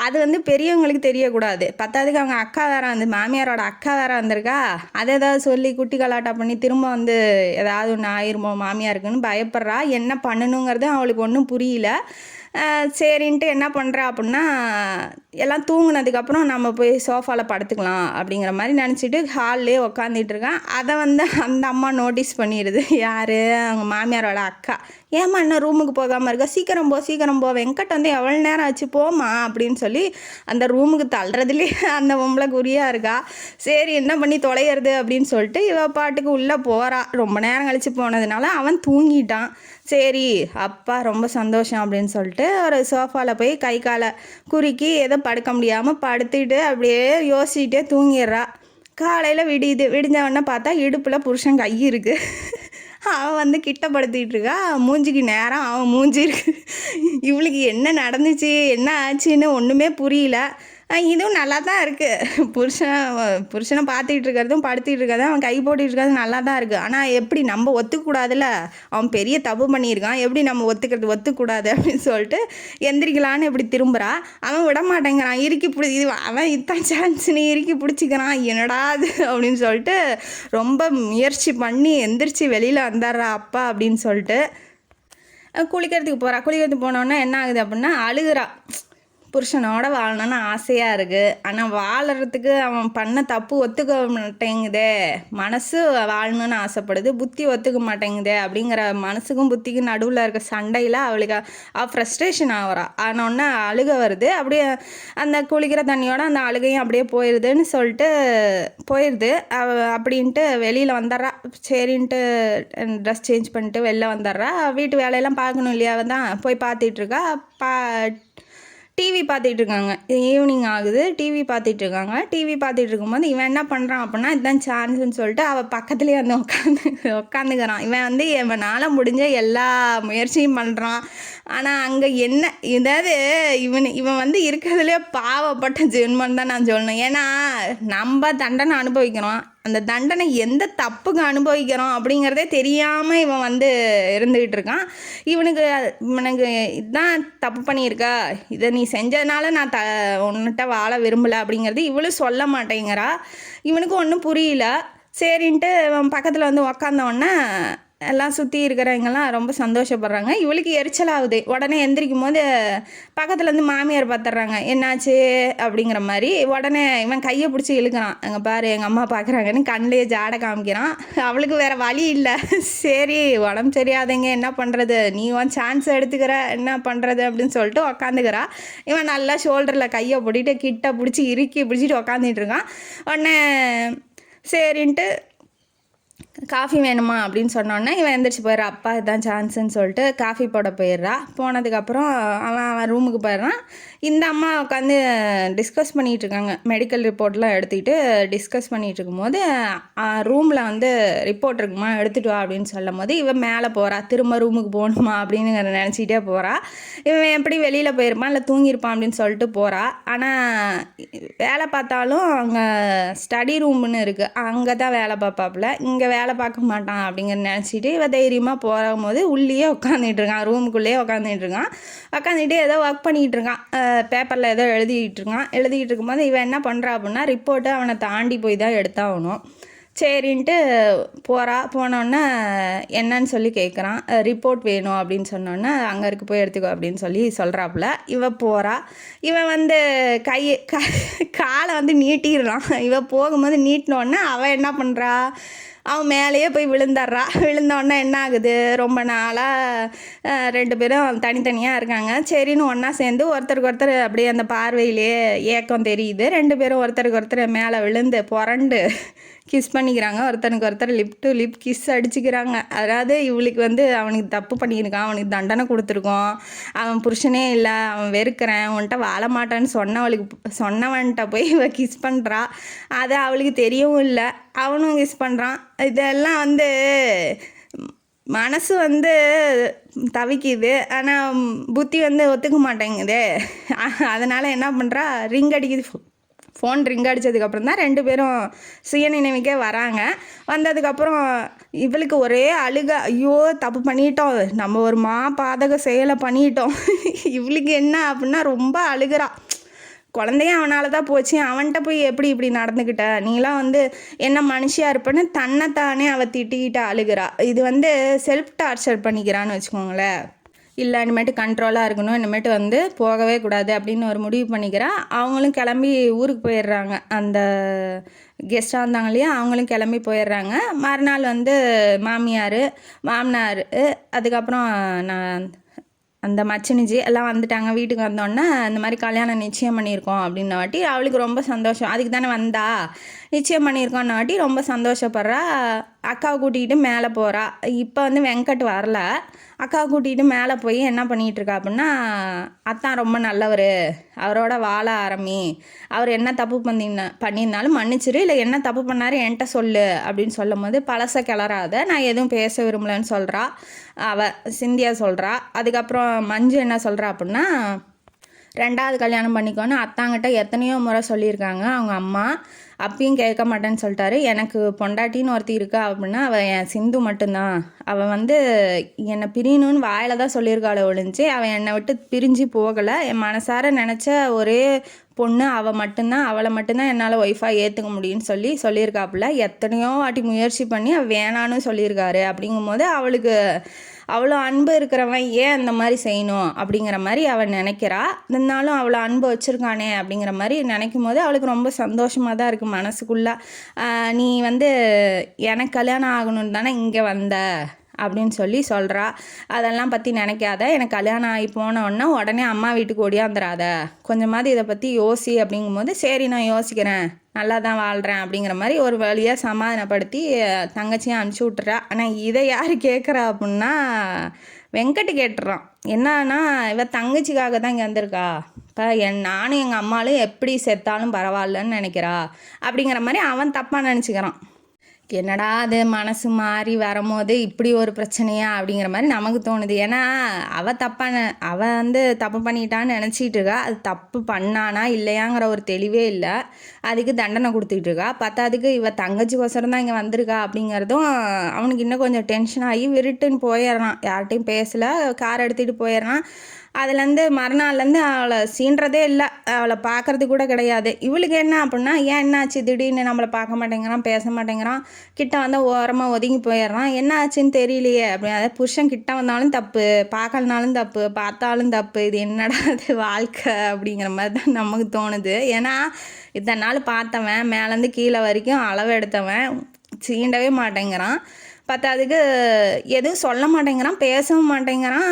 அது வந்து பெரியவங்களுக்கு தெரியக்கூடாது. பத்தாவதுக்கு அவங்க அக்கா வேறு வந்து மாமியாரோட அக்கா வேறு வந்திருக்கா. அதை ஏதாவது சொல்லி குட்டி கலாட்டா பண்ணி திரும்ப வந்து ஏதாவது ஒன்று ஆயிருமோ மாமியாருக்குன்னு பயப்படுறா. என்ன பண்ணணுங்கிறது அவளுக்கு ஒன்றும் புரியல. சரின்ட்டு என்ன பண்ணுறா அப்படின்னா, எல்லாம் தூங்குனதுக்கப்புறம் நம்ம போய் சோஃபாவில் படுத்துக்கலாம் அப்படிங்கிற மாதிரி நினச்சிட்டு ஹால்லே உக்காந்துட்டு இருக்கான். அதை வந்து அந்த அம்மா நோட்டீஸ் பண்ணிடுது. யார், அவங்க மாமியாரோட அக்கா. ஏம்மா என்ன ரூமுக்கு போகாமல் இருக்கா, சீக்கிரம் போ, வெங்கட் வந்து எவ்வளோ நேரம் ஆச்சு, போமா அப்படின்னு சொல்லி அந்த ரூமுக்கு தள்ளுறதுலேயே அந்த பொம்பளை குறியாக இருக்கா. சரி, என்ன பண்ணி தொலைகிறது அப்படின்னு சொல்லிட்டு இவ பாட்டுக்கு உள்ளே போகிறா. ரொம்ப நேரம் கழித்து போனதுனால அவன் தூங்கிட்டான். சரி, அப்பா ரொம்ப சந்தோஷம் அப்படின்னு சொல்லிட்டு ஒரு சோஃபாவில் போய் கை காலை குறுக்கி ஏதோ படுக்க முடியாமல் படுத்துக்கிட்டு அப்படியே யோசிச்சுட்டே தூங்கிடுறா. காலையில் விடிஞ்சவொடனே பார்த்தா இடுப்பில் புருஷன் கை இருக்குது. அவன் வந்து கிட்ட படுத்திகிட்டு இருக்கா. மூஞ்சிக்கு நேரம் அவன் மூஞ்சி இருக்கு. இவளுக்கு என்ன நடந்துச்சு என்ன ஆச்சுன்னு ஒன்றுமே புரியல. இதுவும் நல்லா தான் இருக்குது. புருஷனை பார்த்துக்கிட்டு இருக்கிறதும் படுத்திகிட்டு இருக்கிறதும் அவன் கை போட்டுக்கிட்டு இருக்கிறதும் நல்லா தான் இருக்குது. ஆனால் எப்படி நம்ம ஒத்துக்கூடாதுல்ல, அவன் பெரிய தப்பு பண்ணியிருக்கான், எப்படி நம்ம ஒத்துக்கூடாது அப்படின்னு சொல்லிட்டு எந்திரிக்கலான்னு இப்படி திரும்புகிறா. அவன் விட மாட்டேங்கிறான். அவன் இத்தான் சான்ஸ்னு இறுக்கி பிடிச்சிக்கிறான். என்னடா அது அப்படின்னு சொல்லிட்டு ரொம்ப முயற்சி பண்ணி எந்திரிச்சு வெளியில் வந்துடுறா அப்பா அப்படின்னு சொல்லிட்டு. குளிக்கிறதுக்கு போனோன்னே என்ன ஆகுது அப்படின்னா, அழுகிறா. புருஷனோட வாழணும்னு ஆசையாக இருக்குது. ஆனால் வாழறதுக்கு அவன் பண்ண தப்பு ஒத்துக்க மாட்டேங்குதே. மனசு வாழணும்னு ஆசைப்படுது, புத்தி ஒத்துக்க மாட்டேங்குதே. அப்படிங்கிற மனசுக்கும் புத்திக்கும் நடுவில் இருக்க சண்டையில் அவளுக்கு ஃப்ரஸ்ட்ரேஷன் ஆகிறா. ஆனோடனே அழுக வருது. அப்படியே அந்த குளிக்கிற தண்ணியோட அந்த அழுகையும் அப்படியே போயிடுதுன்னு சொல்லிட்டு போயிடுது. அப்படின்ட்டு வெளியில் வந்துடுறா. சரின்ட்டு ட்ரெஸ் சேஞ்ச் பண்ணிட்டு வெளில வந்துடுறா. வீட்டு வேலையெல்லாம் பார்க்கணும் இல்லையா, தான் போய் பார்த்துட்ருக்கா. டிவி பார்த்துட்டு இருக்காங்க. ஈவினிங் ஆகுது, டிவி பார்த்துட்டு இருக்காங்க. டிவி பார்த்துட்டு இருக்கும்போது இவன் என்ன பண்ணுறான் அப்படின்னா, இதுதான் சான்ஸ்ன்னு சொல்லிட்டு அவள் பக்கத்துலேயே வந்து உட்காந்துக்கிறான். இவன் வந்து இவனால் முடிஞ்ச எல்லா முயற்சியும் பண்ணுறான். ஆனால் அங்கே என்ன ஏதாவது இவன் வந்து இருக்கிறதுலே பாவப்பட்ட ஜென்மன் தான் நான் சொல்லணும். ஏன்னா நம்ம தண்டனை அனுபவிக்கிறோம், அந்த தண்டனை எந்த தப்புக்கு அனுபவிக்கிறோம் அப்படிங்கிறதே தெரியாமல் இவன் வந்து இருந்துக்கிட்டு இருக்கான். இவனுக்கு இதுதான் தப்பு பண்ணியிருக்கா, இதை நீ செஞ்சதுனால நான் உன்னிட்ட வாழ விரும்பலை அப்படிங்கிறது இவளும் சொல்ல மாட்டேங்கிறா. இவனுக்கு ஒன்றும் புரியல. சரின்ட்டு இவன் பக்கத்தில் வந்து உக்காந்தோடனே எல்லாம் சுற்றி இருக்கிறவங்கெல்லாம் ரொம்ப சந்தோஷப்படுறாங்க. இவளுக்கு எரிச்சலாகுது. உடனே எந்திரிக்கும் போது பக்கத்தில் வந்து மாமியார் பார்த்துட்றாங்க, என்னாச்சு அப்படிங்கிற மாதிரி. உடனே இவன் கையை பிடிச்சி இழுக்கிறான். அங்கே பாரு எங்கள் அம்மா பார்க்குறாங்கன்னு கண்ணிலே ஜாடை காமிக்கிறான். அவளுக்கு வேறு வழி இல்லை. சரி உடம்பு சரியாதங்க, என்ன பண்ணுறது, நீ சான்ஸ் எடுத்துக்கிற, என்ன பண்ணுறது அப்படின்னு சொல்லிட்டு உக்காந்துக்கிறா. இவன் நல்லா ஷோல்டரில் கையை போட்டுட்டு கிட்ட பிடிச்சி இறுக்கி பிடிச்சிட்டு உக்காந்துட்டு இருக்கான். உடனே சரின்ட்டு காஃபி வேணுமா அப்படின்னு சொன்னோன்னே இவன் எந்திரிச்சு போயிடுறா. அப்பா இதுதான் சான்ஸுன்னு சொல்லிட்டு காஃபி போட போயிடுறா. போனதுக்கப்புறம் அவன் ரூமுக்கு போயிடுறான். இந்த அம்மா உட்காந்து டிஸ்கஸ் பண்ணிகிட்ருக்காங்க. மெடிக்கல் ரிப்போர்ட்லாம் எடுத்துக்கிட்டு டிஸ்கஸ் பண்ணிகிட்டு இருக்கும்போது ரூமில் வந்து ரிப்போர்ட் இருக்குமா எடுத்துகிட்டு வா அப்படின்னு சொல்லும் போது இவன் மேலே போகிறா. திரும்ப ரூமுக்கு போகணுமா அப்படின்னு நினச்சிக்கிட்டே போகிறா. இவன் எப்படி வெளியில் போயிருப்பான் இல்லை தூங்கியிருப்பான் அப்படின்னு சொல்லிட்டு போகிறா. ஆனால் வேலை பார்த்தாலும் அங்கே ஸ்டடி ரூம்னு இருக்குது, அங்கே தான் வேலை பார்ப்பாப்புல, இங்கே வேலை பார்க்க மாட்டான் அப்படிங்கிற நினச்சிட்டு இவன் தைரியமாக போகும்போது உள்ளேயே உட்காந்துட்டு இருக்கான். ரூமுக்குள்ளேயே உட்காந்துட்டு இருக்கான். உட்காந்துட்டு ஏதோ ஒர்க் பண்ணிகிட்டு இருக்கான். பேப்பரில் ஏதோ எழுதிக்கிட்டு இருக்கும்போது இவன் என்ன பண்ணுறா அப்படின்னா, ரிப்போர்ட்டு அவனை தாண்டி போய் தான் எடுத்தாகணும். சரின்ட்டு போனோன்னே என்னன்னு சொல்லி கேட்குறான். ரிப்போர்ட் வேணும் அப்படின்னு சொன்னோன்னே அங்கே இருக்கு போய் எடுத்துக்கோ அப்படின்னு சொல்லி சொல்கிறாப்புல. இவன் போகிறா. இவன் வந்து காலை வந்து நீட்டிடுறான். இவன் போகும்போது நீட்டினோடனே அவன் என்ன பண்ணுறா, அவன் மேலேயே போய் விழுந்தோடனே என்ன ஆகுது, ரொம்ப நாளாக 2 பேரும் தனித்தனியாக இருக்காங்க. சரின்னு ஒன்றா சேர்ந்து ஒருத்தருக்கு ஒருத்தர் அப்படியே அந்த பார்வையிலே ஏக்கம் தெரியுது. 2 பேரும் ஒருத்தருக்கு ஒருத்தர் மேலே விழுந்து புரண்டு கிஸ் பண்ணிக்கிறாங்க. ஒருத்தனுக்கு ஒருத்தர் லிப் டு லிப் கிஸ் அடிச்சுக்கிறாங்க. அதாவது இவளுக்கு வந்து அவனுக்கு தப்பு பண்ணியிருக்கான், அவனுக்கு தண்டனை கொடுத்துருக்கோம், அவன் புருஷனே இல்லை, அவன் வெறுக்கிறேன், உன்கிட்ட வாழ மாட்டான்னு சொன்னவன்கிட்ட போய் இவள் கிஸ் பண்ணுறா. அது அவளுக்கு தெரியவும் இல்லை, அவனும் கிஸ் பண்ணுறான். இதெல்லாம் வந்து மனசு வந்து தவிக்குது, ஆனால் புத்தி வந்து ஒத்துக்க மாட்டேங்குது. அதனால் என்ன பண்ணுறா, ரிங் அடிக்குது. ஃபோன் ரிங் அடித்ததுக்கப்புறம் தான் 2 பேரும் சுயநினைவுக்கே வராங்க. வந்ததுக்கப்புறம் இவளுக்கு ஒரே அழுக, ஐயோ தப்பு பண்ணிட்டோம், நம்ம ஒரு பாதக செயலை பண்ணிட்டோம். இவளுக்கு என்ன அப்படின்னா ரொம்ப அழுகிறா. குழந்தையும் அவனால் தான் போச்சு, அவன்கிட்ட போய் எப்படி இப்படி நடந்துக்கிட்ட, நீலாம் வந்து என்ன மனுஷியாக இருப்பேன்னு தன்னைத்தானே அவள் திட்டிக்கிட்ட அழுகிறா. இது வந்து செல்ஃப் டார்ச்சர் பண்ணிக்கிறான்னு வச்சுக்கோங்களேன். இல்லை இனிமேட்டு கண்ட்ரோலாக இருக்கணும், இனிமேட்டு வந்து போகவே கூடாது அப்படின்னு ஒரு முடிவு பண்ணிக்கிறா. அவங்களும் கிளம்பி ஊருக்கு போயிடுறாங்க. அந்த கெஸ்ட்டாக இருந்தாங்க இல்லையா, அவங்களும் கிளம்பி போயிடுறாங்க. மறுநாள் வந்து மாமியார் மாமனார் அதுக்கப்புறம் அந்த மச்சினிச்சி எல்லாம் வந்துட்டாங்க. வீட்டுக்கு வந்தோடனே இந்த மாதிரி கல்யாணம் நிச்சயம் பண்ணியிருக்கோம் அப்படின்ன வாட்டி அவளுக்கு ரொம்ப சந்தோஷம். அதுக்கு தானே வந்தா, நிச்சயம் பண்ணியிருக்கோன்ன வாட்டி ரொம்ப சந்தோஷப்படுறா. அக்காவை கூட்டிகிட்டு மேலே போகிறா. இப்போ வந்து வெங்கட் வரல. அக்காவை கூட்டிகிட்டு மேலே போய் என்ன பண்ணிகிட்ருக்கா அப்படின்னா, அத்தான் ரொம்ப நல்லவர், அவரோட வாழ ஆரம்பி, அவர் என்ன தப்பு பண்ணியிருந்தாலும் மன்னிச்சிரு, இல்லை என்ன தப்பு பண்ணார் என்கிட்ட சொல்லு அப்படின்னு சொல்லும் போது, பழச கிளறாத, நான் எதுவும் பேச விரும்பலன்னு சொல்கிறா. சிந்தியா சொல்கிறா. அதுக்கப்புறம் மஞ்சு என்ன சொல்கிறா அப்படின்னா, 2வது கல்யாணம் பண்ணிக்கோன்னு அத்தாங்கிட்ட எத்தனையோ முறை சொல்லியிருக்காங்க அவங்க அம்மா, அப்பயும் கேட்க மாட்டேன்னு சொல்லிட்டாரு. எனக்கு பொண்டாட்டின்னு ஒருத்தி இருக்கா அப்படின்னா அவள் என் சிந்து மட்டும்தான். அவள் வந்து என்னை பிரியணும்னு வாயில் தான் சொல்லியிருக்காளே ஒழிஞ்சு அவள் என்னை விட்டு பிரிஞ்சு போகலை. என் மனசார நினச்ச ஒரே பொண்ணு அவள் மட்டும்தான், அவளை மட்டும்தான் என்னால் ஒய்ஃபாக ஏற்றுக்க முடியும்னு சொல்லியிருக்காப்புல. எத்தனையோ வாட்டி முயற்சி பண்ணி அவள் வேணான்னு சொல்லியிருக்காரு. அப்படிங்கும்போது அவளுக்கு அவ்வளோ அன்பு இருக்கிறவன் ஏன் அந்த மாதிரி செய்யணும் அப்படிங்கிற மாதிரி அவள் நினைக்கிறா. இருந்தாலும் அவ்வளோ அன்பு வச்சுருக்கானே அப்படிங்கிற மாதிரி நினைக்கும் போது அவளுக்கு ரொம்ப சந்தோஷமாக தான் இருக்குது மனசுக்குள்ளே. நீ வந்து எனக்கு கல்யாணம் ஆகணும்னு தானே இங்கே வந்த அப்படின்னு சொல்கிறா. அதெல்லாம் பற்றி நினைக்காத, எனக்கு கல்யாணம் ஆகி போனோன்னா உடனே அம்மா வீட்டுக்கு ஓடியாந்துடாத, கொஞ்சமாவது இதை பற்றி யோசி அப்படிங்கும்போது சரி நான் யோசிக்கிறேன், நல்லா தான் வாழ்கிறேன் அப்படிங்கிற மாதிரி ஒரு வழியாக சமாதானப்படுத்தி தங்கச்சியும் அனுப்பிச்சி விட்டுறா. ஆனால் இதை யார் கேட்குறா அப்படின்னா வெங்கட் கேட்டுறான். என்னன்னா இவ தங்கச்சிக்காக தான் இங்கே வந்திருக்கா, இப்போ நானும் எங்கள் அம்மாலும் எப்படி செத்தாலும் பரவாயில்லன்னு நினைக்கிறா அப்படிங்கிற மாதிரி அவன் தப்பாக நினச்சிக்கிறான். என்னடா அது மனசு மாறி வரும்போது இப்படி ஒரு பிரச்சனையா அப்படிங்கிற மாதிரி நமக்கு தோணுது. ஏன்னா அவள் வந்து தப்பு பண்ணிட்டான்னு நினச்சிட்டு இருக்கா. அது தப்பு பண்ணானா இல்லையாங்கிற ஒரு தெளிவே இல்லை. அதுக்கு தண்டனை கொடுத்துக்கிட்டு இருக்கா. பத்தாதுக்கு இவ தங்கச்சிக்கோசரம் தான் இங்கே வந்திருக்கா அப்படிங்கிறதும் அவனுக்கு இன்னும் கொஞ்சம் டென்ஷன் ஆகி விருட்டுன்னு போயிடுறான். யார்கிட்டையும் பேசலை, கார் எடுத்துகிட்டு போயிடுறான். அதுலேருந்து மறுநாள்லேருந்து அவளை சீன்றதே இல்லை, அவளை பார்க்குறது கூட கிடையாது. இவளுக்கு என்ன அப்படின்னா ஏன் என்னாச்சு திடீர்னு நம்மளை பார்க்க மாட்டேங்கிறான், பேச மாட்டேங்கிறான், கிட்ட வந்து ஓரமாக ஒதுங்கி போயிடுறான், என்ன ஆச்சுன்னு தெரியலையே அப்படி. அதாவது புருஷன் கிட்ட வந்தாலும் தப்பு, பார்க்கலனாலும் தப்பு, பார்த்தாலும் தப்பு, இது என்னடா அது வாழ்க்கை அப்படிங்கிற மாதிரி தான் நமக்கு தோணுது. ஏன்னா இத்தனை நாள் பார்த்தவன் மேலேருந்து கீழே வரைக்கும் அளவு எடுத்தவன் சீண்டவே மாட்டேங்கிறான். பத்தாதுக்கு எதுவும் சொல்ல மாட்டேங்கிறான், பேசவும் மாட்டேங்கிறான்.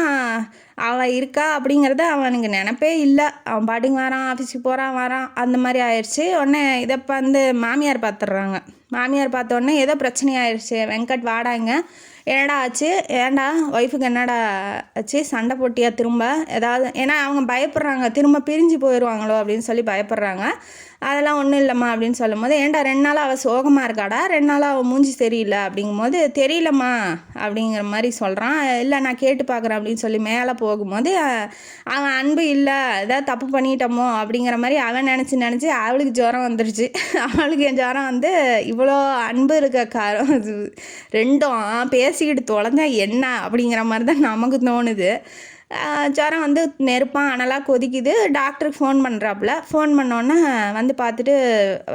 அவள் இருக்கா அப்படிங்கிறத அவனுக்கு நினப்பே இல்லை. அவன் பாட்டுக்கு வரான், ஆஃபீஸுக்கு போகிறான் வரான், அந்த மாதிரி ஆயிடுச்சு. உடனே இதை வந்து மாமியார் பார்த்துட்றாங்க. மாமியார் பார்த்தோன்னே ஏதோ பிரச்சனை ஆயிடுச்சு. வெங்கட் வாடாங்க, என்னடா ஆச்சு, ஏன்டா ஒய்ஃபுக்கு என்னடா ஆச்சு, சண்டை போட்டியா திரும்ப ஏதாவது? ஏன்னா அவங்க பயப்படுறாங்க திரும்ப பிரிஞ்சு போயிடுவாங்களோ அப்படின்னு சொல்லி பயப்படுறாங்க. அதெல்லாம் ஒன்றும் இல்லைம்மா அப்படின்னு சொல்லும் போது, ஏன்டா 2 நாளாக அவள் சோகமாக இருக்காடா, 2 நாளாக அவள் மூஞ்சி சரியில்லை அப்படிங்கும்போது, தெரியலம்மா அப்படிங்கிற மாதிரி சொல்கிறான். இல்லை நான் கேட்டு பார்க்குறேன் அப்படின்னு சொல்லி மேலே போகும்போது அவன் அன்பு இல்லை, ஏதாவது தப்பு பண்ணிட்டோமோ அப்படிங்கிற மாதிரி அவன் நினச்சி அவளுக்கு ஜுரம் வந்துருச்சு. அவளுக்கு ஜுரம் வந்து இவ்வளோ அன்பு இருக்க காரம் ரெண்டும் பேசிக்கிட்டு தொலைஞ்சா என்ன அப்படிங்கிற மாதிரி தான் நமக்கு தோணுது. ஜுரம் வந்து நெருப்பாக அனலாக கொதிக்குது. டாக்டருக்கு ஃபோன் பண்ணுறாப்புல. ஃபோன் பண்ணோன்னே வந்து பார்த்துட்டு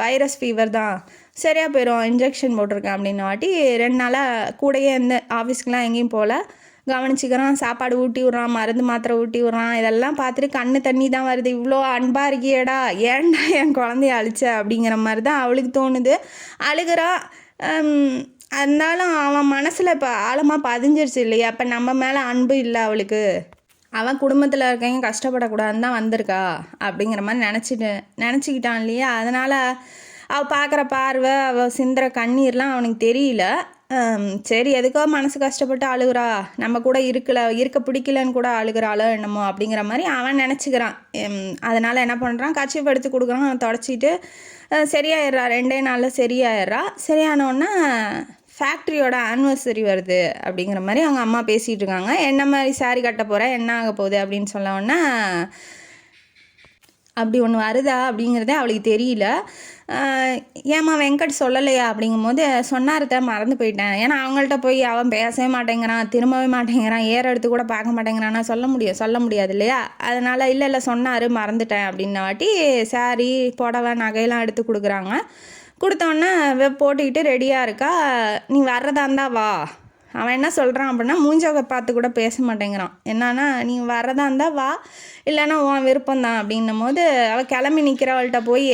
வைரஸ் ஃபீவர் தான், சரியாக போயிடும், இன்ஜெக்ஷன் போட்டிருக்கேன் அப்படின்னு வாட்டி 2 நாளாக கூடயே இருந்து ஆஃபீஸ்க்கெலாம் எங்கேயும் போகல, கவனிச்சிக்கிறான், சாப்பாடு ஊட்டி விட்றான், மருந்து மாத்திரை ஊட்டி விட்றான். இதெல்லாம் பார்த்துட்டு கண்ணு தண்ணி தான் வருது. இவ்வளோ அன்பாக இருக்கியேடா, ஏன்டா என் குழந்தைய அழிச்ச அப்படிங்கிற மாதிரி தான் அவளுக்கு தோணுது. அழுகிறா. இருந்தாலும் அவன் மனசில் இப்போ ஆழமாக பதிஞ்சிருச்சு இல்லையா, அப்போ நம்ம மேலே அன்பு இல்லை அவளுக்கு. அவன் குடும்பத்தில் இருக்கவங்க கஷ்டப்படக்கூடாதுன்னு தான் வந்திருக்கா அப்படிங்கிற மாதிரி நினச்சிக்கிட்டான் இல்லையா. அதனால் அவள் பார்க்குற பார்வை, அவள் சிந்துற கண்ணீர்லாம் அவனுக்கு தெரியல. சரி எதுக்கோ மனசு கஷ்டப்பட்டு அழுகுறா, நம்ம கூட இருக்க பிடிக்கலன்னு கூட அழுகிறாளோ என்னமோ அப்படிங்கிற மாதிரி அவன் நினச்சிக்கிறான். அதனால் என்ன பண்ணுறான், கர்ச்சீஃப் எடுத்து கொடுக்குறான், அவன் தொடச்சிட்டு சரியாயிடுறா. 2 நாளில் சரியாயிடுறா. சரியானோடனே ஃபேக்ட்ரியோட ஆனிவர்சரி வருது அப்படிங்கிற மாதிரி அவங்க அம்மா பேசிகிட்டு இருக்காங்க. என்ன மாதிரி சாரி கட்ட போகிறேன், என்ன ஆக போகுது அப்படின்னு சொன்னோடனே அப்படி ஒன்று வருதா அப்படிங்கிறதே அவளுக்கு தெரியல. ஏம்மா வெங்கட் சொல்லலையா அப்படிங்கும்போது, சொன்னார்த்த மறந்து போயிட்டேன். ஏன்னா அவங்கள்ட்ட போய் அவன் பேசவே மாட்டேங்கிறான், திரும்பவே மாட்டேங்கிறான், எடுத்து கூட பார்க்க மாட்டேங்கிறான்னா சொல்ல முடியாது இல்லையா. அதனால் இல்லை சொன்னார் மறந்துட்டேன் அப்படின்ன வாட்டி சாரி புடவை நகையெல்லாம் எடுத்து கொடுக்குறாங்க. கொடுத்தோன்னே போட்டுக்கிட்டு ரெடியாக இருக்கா. நீ வர்றதா இருந்தா வா. அவன் என்ன சொல்கிறான் அப்படின்னா மூஞ்சாவை பார்த்து கூட பேச மாட்டேங்கிறான். என்னன்னா நீ வர்றதா இருந்தால் வா, இல்லைன்னா உன் விருப்பம்தான் அப்படின்னும் போது அவள் கிளம்பி நிற்கிறவள்கிட்ட போய்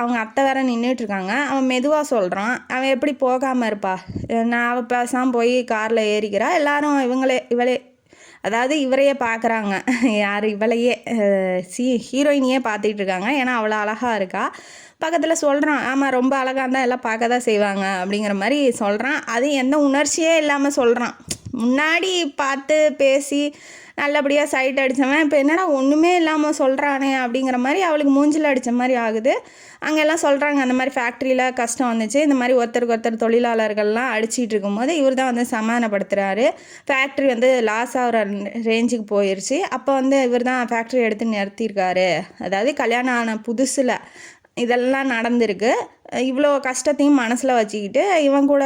அவங்க அத்தை வேற நின்றுட்டுருக்காங்க. அவன் மெதுவாக சொல்கிறான். அவன் எப்படி போகாமல் இருப்பா, நான் அவள் பேசாமல் போய் காரில் ஏறிக்கிறா. எல்லாரும் இவளே அதாவது இவரையே பார்க்குறாங்க, யார் இவளையே ஹீரோயினியே பார்த்துட்டு இருக்காங்க. ஏன்னா அவ்வளோ அழகாக இருக்கா. பக்கத்தில் சொல்கிறான், ஆமாம் ரொம்ப அழகாக இருந்தால் எல்லாம் பார்க்க தான் செய்வாங்க அப்படிங்கிற மாதிரி சொல்கிறான். அது எந்த உணர்ச்சியே இல்லாமல் சொல்கிறான். முன்னாடி பார்த்து பேசி நல்லபடியாக சைட் அடித்தவன் இப்போ என்னடா ஒன்றுமே இல்லாமல் சொல்கிறானே அப்படிங்கிற மாதிரி அவளுக்கு மூஞ்சில் அடித்த மாதிரி ஆகுது. அங்கெல்லாம் சொல்கிறாங்க, அந்த மாதிரி ஃபேக்ட்ரியில் கஷ்டம் வந்துச்சு, இந்த மாதிரி ஒருத்தருக்கு ஒருத்தர் தொழிலாளர்கள்லாம் அடிச்சிட்டு இருக்கும்போது இவர் தான் வந்து சமாதானப்படுத்துகிறாரு. ஃபேக்ட்ரி வந்து லாஸ் ஆகிற ரேஞ்சுக்கு போயிடுச்சு. அப்போ வந்து இவர் தான் ஃபேக்ட்ரி எடுத்து நிறுத்தியிருக்காரு. அதாவது கல்யாணம் ஆன புதுசில் இதெல்லாம் நடந்திருக்கு. இவ்வளோ கஷ்டத்தையும் மனசில் வச்சுக்கிட்டு இவன் கூட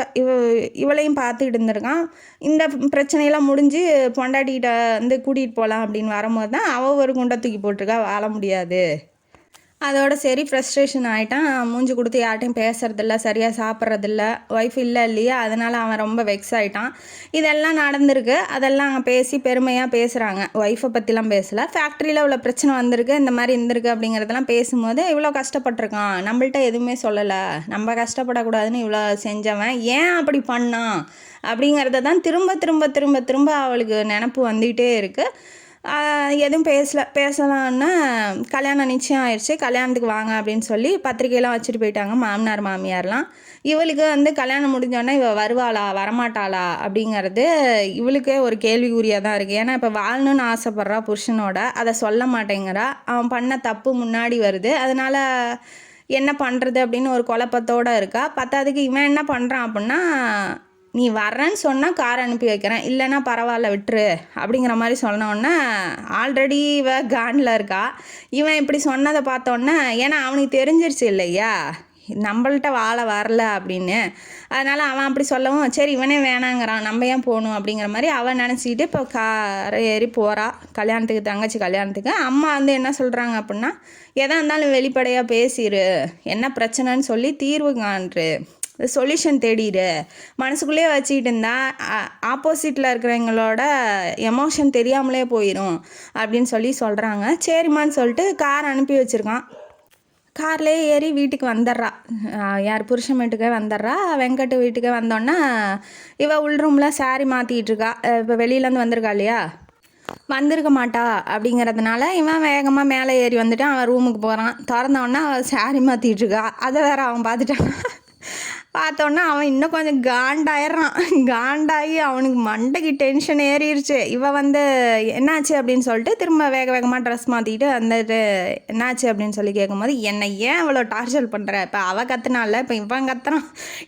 இவளையும் பார்த்துக்கிட்டு இருந்திருக்கான். இந்த பிரச்சனையெல்லாம் முடிஞ்சு பொண்டாட்டிகிட்ட வந்து கூட்டிகிட்டு போகலாம் அப்படின்னு வரும்போது தான் அவள் ஒரு குண்டை தூக்கி போட்டிருக்கா, வாழ முடியாது அதோட சரி ஃப்ரஸ்ட்ரேஷன் ஆகிட்டான். மூஞ்சி கொடுத்து யார்ட்டையும் பேசுறதில்ல, சரியாக சாப்பிட்றதில்ல, ஒய்ஃப் இல்லை இல்லையா, அதனால் அவன் ரொம்ப வெக்ஸ் ஆகிட்டான். இதெல்லாம் நடந்திருக்கு. அதெல்லாம் பேசி பெருமையாக பேசுகிறாங்க. ஒய்ஃபை பற்றிலாம் பேசலை, ஃபேக்ட்ரியில் இவ்வளோ பிரச்சனை வந்திருக்கு, இந்த மாதிரி இருந்திருக்கு அப்படிங்கிறதெல்லாம் பேசும்போது இவ்வளோ கஷ்டப்பட்டிருக்கான், நம்மள்ட்ட எதுவுமே சொல்லலை, நம்ம கஷ்டப்படக்கூடாதுன்னு இவ்வளோ செஞ்சவன் ஏன் அப்படி பண்ணான் அப்படிங்கிறத தான் திரும்ப திரும்ப திரும்ப திரும்ப அவளுக்கு நினப்பு வந்துகிட்டே இருக்குது. எதுவும் பேசலான்னா கல்யாணம் நிச்சயம் ஆயிடுச்சு, கல்யாணத்துக்கு வாங்க அப்படின்னு சொல்லி பத்திரிக்கையெல்லாம் வச்சுட்டு போயிட்டாங்க மாமனார் மாமியார்லாம். இவளுக்கு கல்யாணம் முடிஞ்சோடனே இவள் வருவாளா வரமாட்டாளா அப்படிங்கிறது இவளுக்கே ஒரு கேள்விக்குறியாக தான் இருக்குது. ஏன்னா இப்போ வாழணும்னு ஆசைப்பட்றா புருஷனோட, அதை சொல்ல மாட்டேங்கிறா. அவன் பண்ண தப்பு முன்னாடி வருது, அதனால் என்ன பண்ணுறது அப்படின்னு ஒரு குழப்பத்தோடு இருக்கா. பத்தாவதுக்கு இவன் என்ன பண்ணுறான் அப்படின்னா, நீ வர்றேன்னு சொன்னால் கார் அனுப்பி வைக்கிறேன், இல்லைன்னா பரவாயில்ல விட்டுரு அப்படிங்கிற மாதிரி சொன்னோன்னே ஆல்ரெடி இவ காண்டில் இருக்கா. இவன் இப்படி சொன்னதை பார்த்தோன்னே, ஏன்னா அவனுக்கு தெரிஞ்சிருச்சு இல்லையா நம்மள்ட்ட வாழ வரல அப்படின்னு, அதனால் அவன் அப்படி சொல்லவும் சரி இவனே வேணாங்கிறான், நம்ம ஏன் போகணும் அப்படிங்கிற மாதிரி அவன் நினச்சிக்கிட்டு இப்போ காரை ஏறி போகிறா கல்யாணத்துக்கு, தங்கச்சி கல்யாணத்துக்கு. அம்மா என்ன சொல்கிறாங்க அப்படின்னா, எதாக இருந்தாலும் வெளிப்படையாக பேசிடு, என்ன பிரச்சனைன்னு சொல்லி தீர்வு காண்று, சொல்யூஷன் தேடிடு, மனசுக்குள்ளேயே வச்சுக்கிட்டு இருந்தா ஆப்போசிட்டில் இருக்கிறவங்களோட எமோஷன் தெரியாமலே போயிடும் அப்படின்னு சொல்லி சொல்கிறாங்க. சரிம்மான்னு சொல்லிட்டு கார் அனுப்பி வச்சுருக்கான். கார்லேயே ஏறி வீட்டுக்கு வந்துடுறா. யார் புருஷன் வீட்டுக்கே வந்துடுறா. வெங்கட் வீட்டுக்கே வந்தோன்னா இவள் உள் ரூமில் சாரி மாற்றிக்கிட்டு இருக்கா. இப்போ வெளியிலேருந்து வந்திருக்கா இல்லையா, வந்திருக்க மாட்டா அப்படிங்கிறதுனால இவன் வேகமாக மேலே ஏறி வந்துட்டு அவன் ரூமுக்கு போகிறான். திறந்தவொடனே அவள் சாரி மாற்றிட்டு இருக்கா. அதை வேற அவன் பார்த்துட்டான். பார்த்தோன்னா அவன் இன்னும் கொஞ்சம் காண்டாகி அவனுக்கு மண்டைக்கு டென்ஷன் ஏறிடுச்சு. இவன் என்னாச்சு அப்படின்னு சொல்லிட்டு திரும்ப வேக வேகமாக ட்ரெஸ் மாற்றிக்கிட்டு வந்துட்டு என்னாச்சு அப்படின்னு சொல்லி கேட்கும்போது, என்னை ஏன் அவ்வளோ டார்ச்சர் பண்ணுற, இப்போ அவள் கத்துனால இப்போ இவன் கத்துறான்,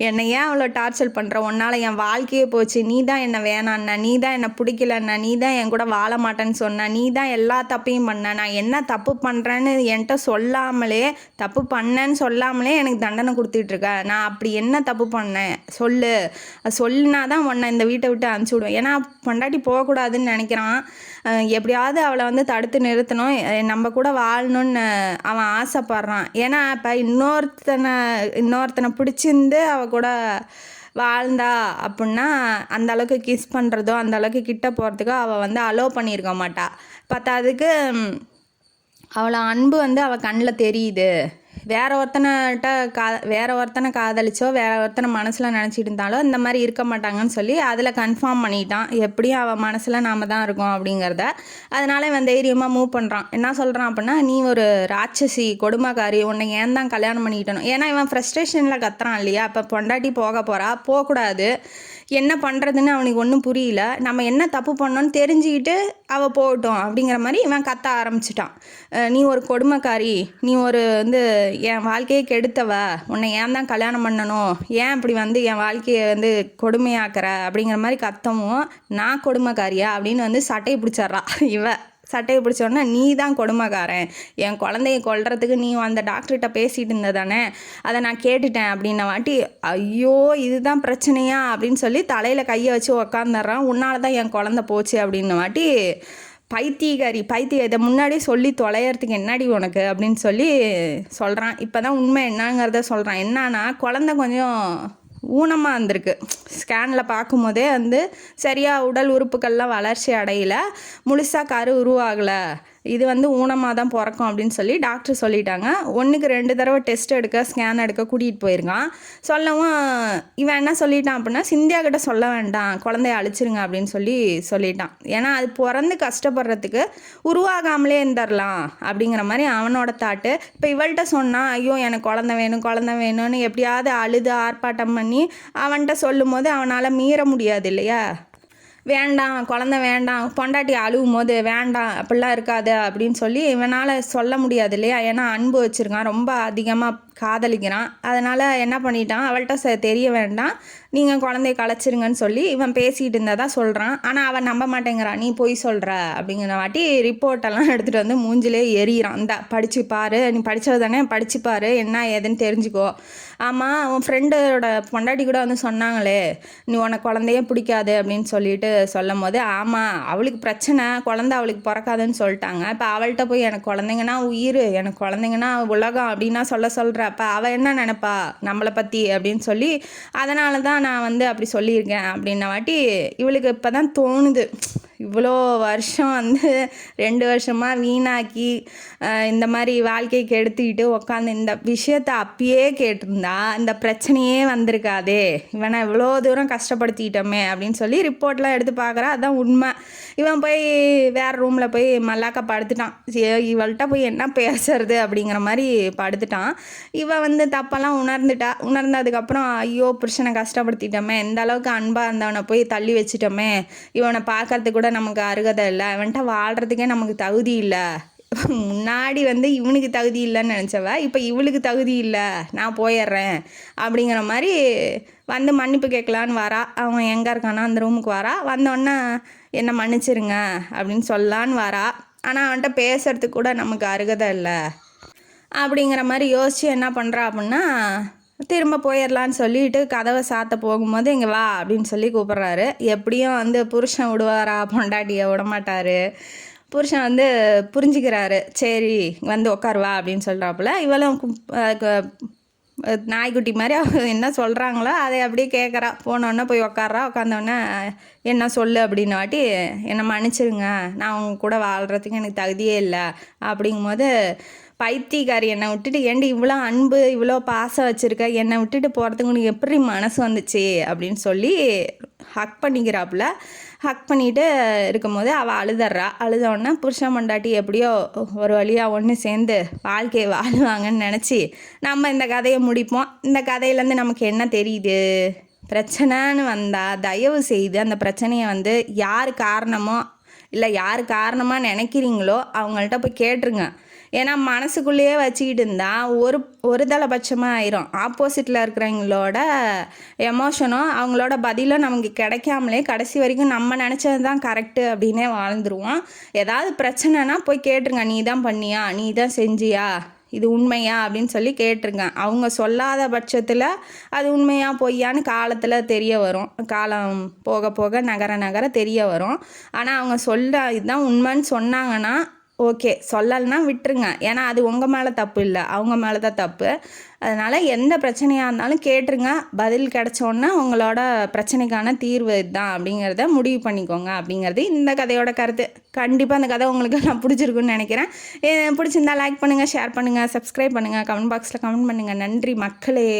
என்னை ஏன் அவ்வளோ டார்ச்சர் பண்ணுற, உன்னால் என் வாழ்க்கையே போச்சு, நீ தான் என்னை வேணான்னா, நீ தான் என்னை பிடிக்கலன்னா, நீ தான் என் கூட வாழ மாட்டேன்னு சொன்ன, நீ தான் எல்லா தப்பையும் பண்ண, நான் என்ன தப்பு பண்ணுறேன்னு என்கிட்ட சொல்லாமலே, தப்பு பண்ணேன்னு சொல்லாமலே எனக்கு தண்டனை கொடுத்துட்ருக்க, நான் அப்படி என்ன தப்பு பண்ணேன் சொல்லுனா தான் உன்னை இந்த வீட்டை விட்டு அனுப்பிச்சி விடுவேன். ஏன்னா பொண்டாட்டி போகக்கூடாதுன்னு நினைக்கிறான். எப்படியாவது அவளை தடுத்து நிறுத்தணும், நம்ம கூட வாழணும்னு அவன் ஆசைப்படுறான். ஏன்னா இப்போ இன்னொருத்தனை பிடிச்சிருந்து அவள் கூட வாழ்ந்தா அப்படின்னா அந்த அளவுக்கு கிஸ் பண்ணுறதோ அந்த அளவுக்கு கிட்ட போகிறதுக்கோ அவள் அலோவ் பண்ணியிருக்க மாட்டா. பத்தாவதுக்கு அவளை அன்பு அவள் கண்ணில் தெரியுது. வேற ஒருத்தனை காதலிச்சோ வேற ஒருத்தனை மனசில் நினச்சிட்டு இருந்தாலோ இந்த மாதிரி இருக்க மாட்டாங்கன்னு சொல்லி அதில் கன்ஃபார்ம் பண்ணிட்டான். எப்படியும் அவன் மனசில் நாம் தான் இருக்கோம் அப்படிங்கிறத. அதனால இவன் தைரியமாக மூவ் பண்ணுறான். என்ன சொல்கிறான் அப்படின்னா, நீ ஒரு ராட்சசி, கொடுமைக்காரி, உன்னை ஏன் தான் கல்யாணம் பண்ணிக்கிட்டணும். ஏன்னா இவன் ஃப்ரஸ்ட்ரேஷனில் கத்துறான் இல்லையா. இப்போ பொண்டாட்டி போகக்கூடாது, என்ன பண்ணுறதுன்னு அவனுக்கு ஒன்றும் புரியல. நம்ம என்ன தப்பு பண்ணோன்னு தெரிஞ்சுக்கிட்டு அவள் போகட்டும் அப்படிங்கிற மாதிரி இவன் கத்த ஆரம்பிச்சிட்டான். நீ ஒரு கொடுமைக்காரி, நீ ஒரு என் வாழ்க்கையை கெடுத்தவ, உன்னை ஏன் தான் கல்யாணம் பண்ணணும், ஏன் இப்படி என் வாழ்க்கையை கொடுமையாக்குற அப்படிங்கிற மாதிரி கத்தவும், நான் கொடுமைக்காரியா அப்படின்னு சட்டையை பிடிச்சிட்றா. சட்டையை பிடிச்சோன்னா, நீ தான் கொடுமைக்காரன், என் குழந்தைய கொல்றதுக்கு நீ அந்த டாக்டர்கிட்ட பேசிகிட்டு இருந்த தானே, அதை நான் கேட்டுட்டேன் அப்படின்ன வாட்டி, ஐயோ இதுதான் பிரச்சனையா அப்படின்னு சொல்லி தலையில் கையை வச்சு உக்காந்துடுறான். உன்னால தான் என் குழந்தை போச்சு அப்படின்ன வாட்டி, பைத்தியக்காரி இதை முன்னாடி சொல்லி தொலைகிறதுக்கு என்னடி உனக்கு அப்படின்னு சொல்லி சொல்கிறான். இப்போ தான் உண்மை என்னங்கிறத சொல்கிறான். என்னன்னா, குழந்தை கொஞ்சம் ஊனமாக இருந்திருக்கு. ஸ்கேனில் பார்க்கும்போதே சரியாக உடல் உறுப்புகள்லாம் வளர்ச்சி அடையலை, முழுசாக கரு உருவாகலை, இது ஊனமாக தான் பிறக்கும் அப்படின்னு சொல்லி டாக்டர் சொல்லிட்டாங்க. 1க்கு 2 தடவை டெஸ்ட் எடுக்க ஸ்கேன் எடுக்க கூட்டிகிட்டு போயிருக்கான். சொல்லவும் இவன் என்ன சொல்லிட்டான் அப்படின்னா, சிந்தியா கிட்ட சொல்ல வேண்டாம், குழந்தைய அழிச்சிருங்க அப்படின்னு சொல்லிட்டான். ஏன்னா அது பிறந்து கஷ்டப்படுறதுக்கு உருவாகாமலே இருந்துடலாம் அப்படிங்கிற மாதிரி அவனோட தாட்டு. இப்போ இவள்கிட்ட சொன்னான், ஐயோ எனக்கு குழந்தை வேணும்னு எப்படியாவது அழுது ஆர்ப்பாட்டம் பண்ணி அவன்கிட்ட சொல்லும் போது அவனால் மீற முடியாது இல்லையா. வேண்டாம் குழந்தை வேண்டாம், பொண்டாட்டி அழுவும் போது வேண்டாம் அப்படிலாம் இருக்காது அப்படின்னு சொல்லி இவனால் சொல்ல முடியாது இல்லையா. ஏன்னா அன்பு வச்சுருக்கான், ரொம்ப அதிகமாக காதலிக்கிறான். அதனால் என்ன பண்ணிட்டான், அவள்கிட்ட தெரிய வேண்டாம், நீங்கள் குழந்தைய கலைச்சிருங்கன்னு சொல்லி இவன் பேசிகிட்டு இருந்ததா சொல்கிறான். ஆனால் அவன் நம்ப மாட்டேங்கிறான். நீ பொய் சொல்கிற அப்படிங்கிற வாட்டி ரிப்போர்ட்டெல்லாம் எடுத்துகிட்டு வந்து மூஞ்சிலே எறிகிறான். இந்த படிச்சு பாரு, நீ படித்தது தானே, படிச்சு பாரு, என்ன ஏதுன்னு தெரிஞ்சுக்கோ. ஆமாம், உன் ஃப்ரெண்டோட பொண்டாட்டி கூட வந்து சொன்னாங்களே, நீ உனக்கு குழந்தையே பிடிக்காது அப்படின்னு சொல்லிட்டு சொல்லும் போது, ஆமாம் அவளுக்கு பிரச்சனை, குழந்தை அவளுக்கு பிறக்காதுன்னு சொல்லிட்டாங்க. இப்போ அவள்கிட்ட போய் எனக்கு குழந்தைங்கன்னா உயிர், எனக்கு குழந்தைங்கன்னா உலகம் அப்படின்னா சொல்கிற, அப்போ அவள் என்ன நினைப்பா நம்மளை பற்றி அப்படின்னு சொல்லி, அதனால தான் நான் வந்து அப்படி சொல்லியிருக்கேன் அப்படின்ன வாட்டி இவளுக்கு இப்போ தான் தோணுது, இவ்வளோ வருஷம் வந்து 2 வருஷமாக வீணாக்கி இந்த மாதிரி வாழ்க்கைக்கு எடுத்துக்கிட்டு உட்காந்து இந்த விஷயத்த அப்பயே கேட்டிருந்தா இந்த பிரச்சனையே வந்திருக்காதே, இவனை இவ்வளோ தூரம் கஷ்டப்படுத்திக்கிட்டோமே அப்படின்னு சொல்லி ரிப்போர்ட்லாம் எடுத்து பார்க்குறா. அதுதான் உண்மை. இவன் போய் வேறு ரூமில் போய் மல்லாக்கா படுத்துட்டான். இவள்கிட்ட போய் என்ன பேசுறது அப்படிங்கிற மாதிரி படுத்துட்டான். இவன் வந்து தப்பெல்லாம் உணர்ந்ததுக்கப்புறம் ஐயோ புருஷனை கஷ்டப்படுத்திட்டோமே, எந்த அளவுக்கு அன்பாக இருந்தவனை போய் தள்ளி வச்சிட்டோமே, இவனை பார்க்கறதுக்கு கூட நமக்கு அருகதை இல்லை, இவன்ட்ட வாழ்கிறதுக்கே நமக்கு தகுதி இல்லை. முன்னாடி வந்து இவனுக்கு தகுதி இல்லைன்னு நினச்சவ இப்போ இவளுக்கு தகுதி இல்லை, நான் போயிடுறேன் அப்படிங்கிற மாதிரி வந்து மன்னிப்பு கேட்கலான்னு வரா. அவன் எங்கே இருக்கானா அந்த ரூமுக்கு வரா. வந்தோடனே என்னை மன்னிச்சிருங்க அப்படின்னு சொல்லலான்னு வரா. ஆனால் அவன்கிட்ட பேசுறதுக்கு கூட நமக்கு அருகதை இல்லை அப்படிங்கிற மாதிரி யோசித்து என்ன பண்ணுறா அப்படின்னா, திரும்ப போயிடலான்னு சொல்லிட்டு கதவை சாத்த போகும்போது இங்கே வா அப்படின்னு சொல்லி கூப்பிட்றாரு. எப்படியும் வந்து புருஷன் விடுவாரா, பொண்டாட்டியை விடமாட்டார். புருஷன் வந்து புரிஞ்சுக்கிறாரு, சரி வந்து உட்காருவா அப்படின்னு சொல்கிறாப்புல. இவளும் நாய்க்குட்டி மாதிரி என்ன சொல்கிறாங்களோ அதை அப்படியே கேட்குறா. போனோடனே போய் உட்கார்றா. உட்காந்தோடனே என்ன சொல்லு அப்படின்னு வாட்டி, என்னை மன்னிச்சிருங்க, நான் அவங்க கூட வாழ்கிறதுக்கு எனக்கு தகுதியே இல்லை அப்படிங்கும்போது, பைத்தியக்காரி என்னை விட்டுட்டு ஏண்டி இவ்வளோ அன்பு இவ்வளோ பாசம் வச்சுருக்க, என்னை விட்டுட்டு போகிறதுக்கு உனக்கு எப்படி மனசு வந்துச்சு அப்படின்னு சொல்லி ஹக் பண்ணிக்கிறாப்புல. ஹக் பண்ணிட்டு இருக்கும்போது அவள் அழுதோடனே புருஷன் பொண்டாட்டி எப்படியோ ஒரு வழியாக ஒன்று சேர்ந்து வாழ்க்கையை வாழுவாங்கன்னு நினச்சி நம்ம இந்த கதையை முடிப்போம். இந்த கதையிலேருந்து நமக்கு என்ன தெரியுது, பிரச்சனைன்னு வந்தால் தயவு செய்து அந்த பிரச்சனையை வந்து யார் காரணமோ இல்லை யார் காரணமாக நினைக்கிறீங்களோ அவங்கள்ட்ட போய் கேட்டுருங்க. ஏன்னா மனசுக்குள்ளேயே வச்சுக்கிட்டு இருந்தால் ஒரு தலைபட்சமாக ஆயிரும். ஆப்போசிட்டில் இருக்கிறவங்களோட எமோஷனும் அவங்களோட பதிலும் நமக்கு கிடைக்காமலே கடைசி வரைக்கும் நம்ம நினச்சது தான் கரெக்டு அப்படின்னே வாழ்ந்துருவோம். ஏதாவது பிரச்சனைனா போய் கேட்டுருங்க, நீ தான் பண்ணியா, நீ தான் செஞ்சியா, இது உண்மையா அப்படின்னு சொல்லி கேட்டுருங்க. அவங்க சொல்லாத பட்சத்தில் அது உண்மையா பொய்யான்னு காலத்தில் தெரிய வரும். காலம் போக போக நகர தெரிய வரும். ஆனால் அவங்க இதுதான் உண்மைன்னு சொன்னாங்கன்னா ஓகே, சொல்லலைன்னா விட்டுருங்க. ஏன்னா அது உங்கள் மேலே தப்பு இல்லை, அவங்க மேலே தான் தப்பு. அதனால் எந்த பிரச்சனையாக இருந்தாலும் கேட்டுருங்க. பதில் கிடச்சோன்னா உங்களோட பிரச்சனைக்கான தீர்வு இதுதான் அப்படிங்கிறத முடிவு பண்ணிக்கோங்க அப்படிங்கிறது இந்த கதையோட கருத்து. கண்டிப்பாக அந்த கதை உங்களுக்கு நான் பிடிச்சிருக்குன்னு நினைக்கிறேன். பிடிச்சிருந்தா லைக் பண்ணுங்கள், ஷேர் பண்ணுங்கள், சப்ஸ்கிரைப் பண்ணுங்கள், கமெண்ட் பாக்ஸில் கமெண்ட் பண்ணுங்கள். நன்றி மக்களே.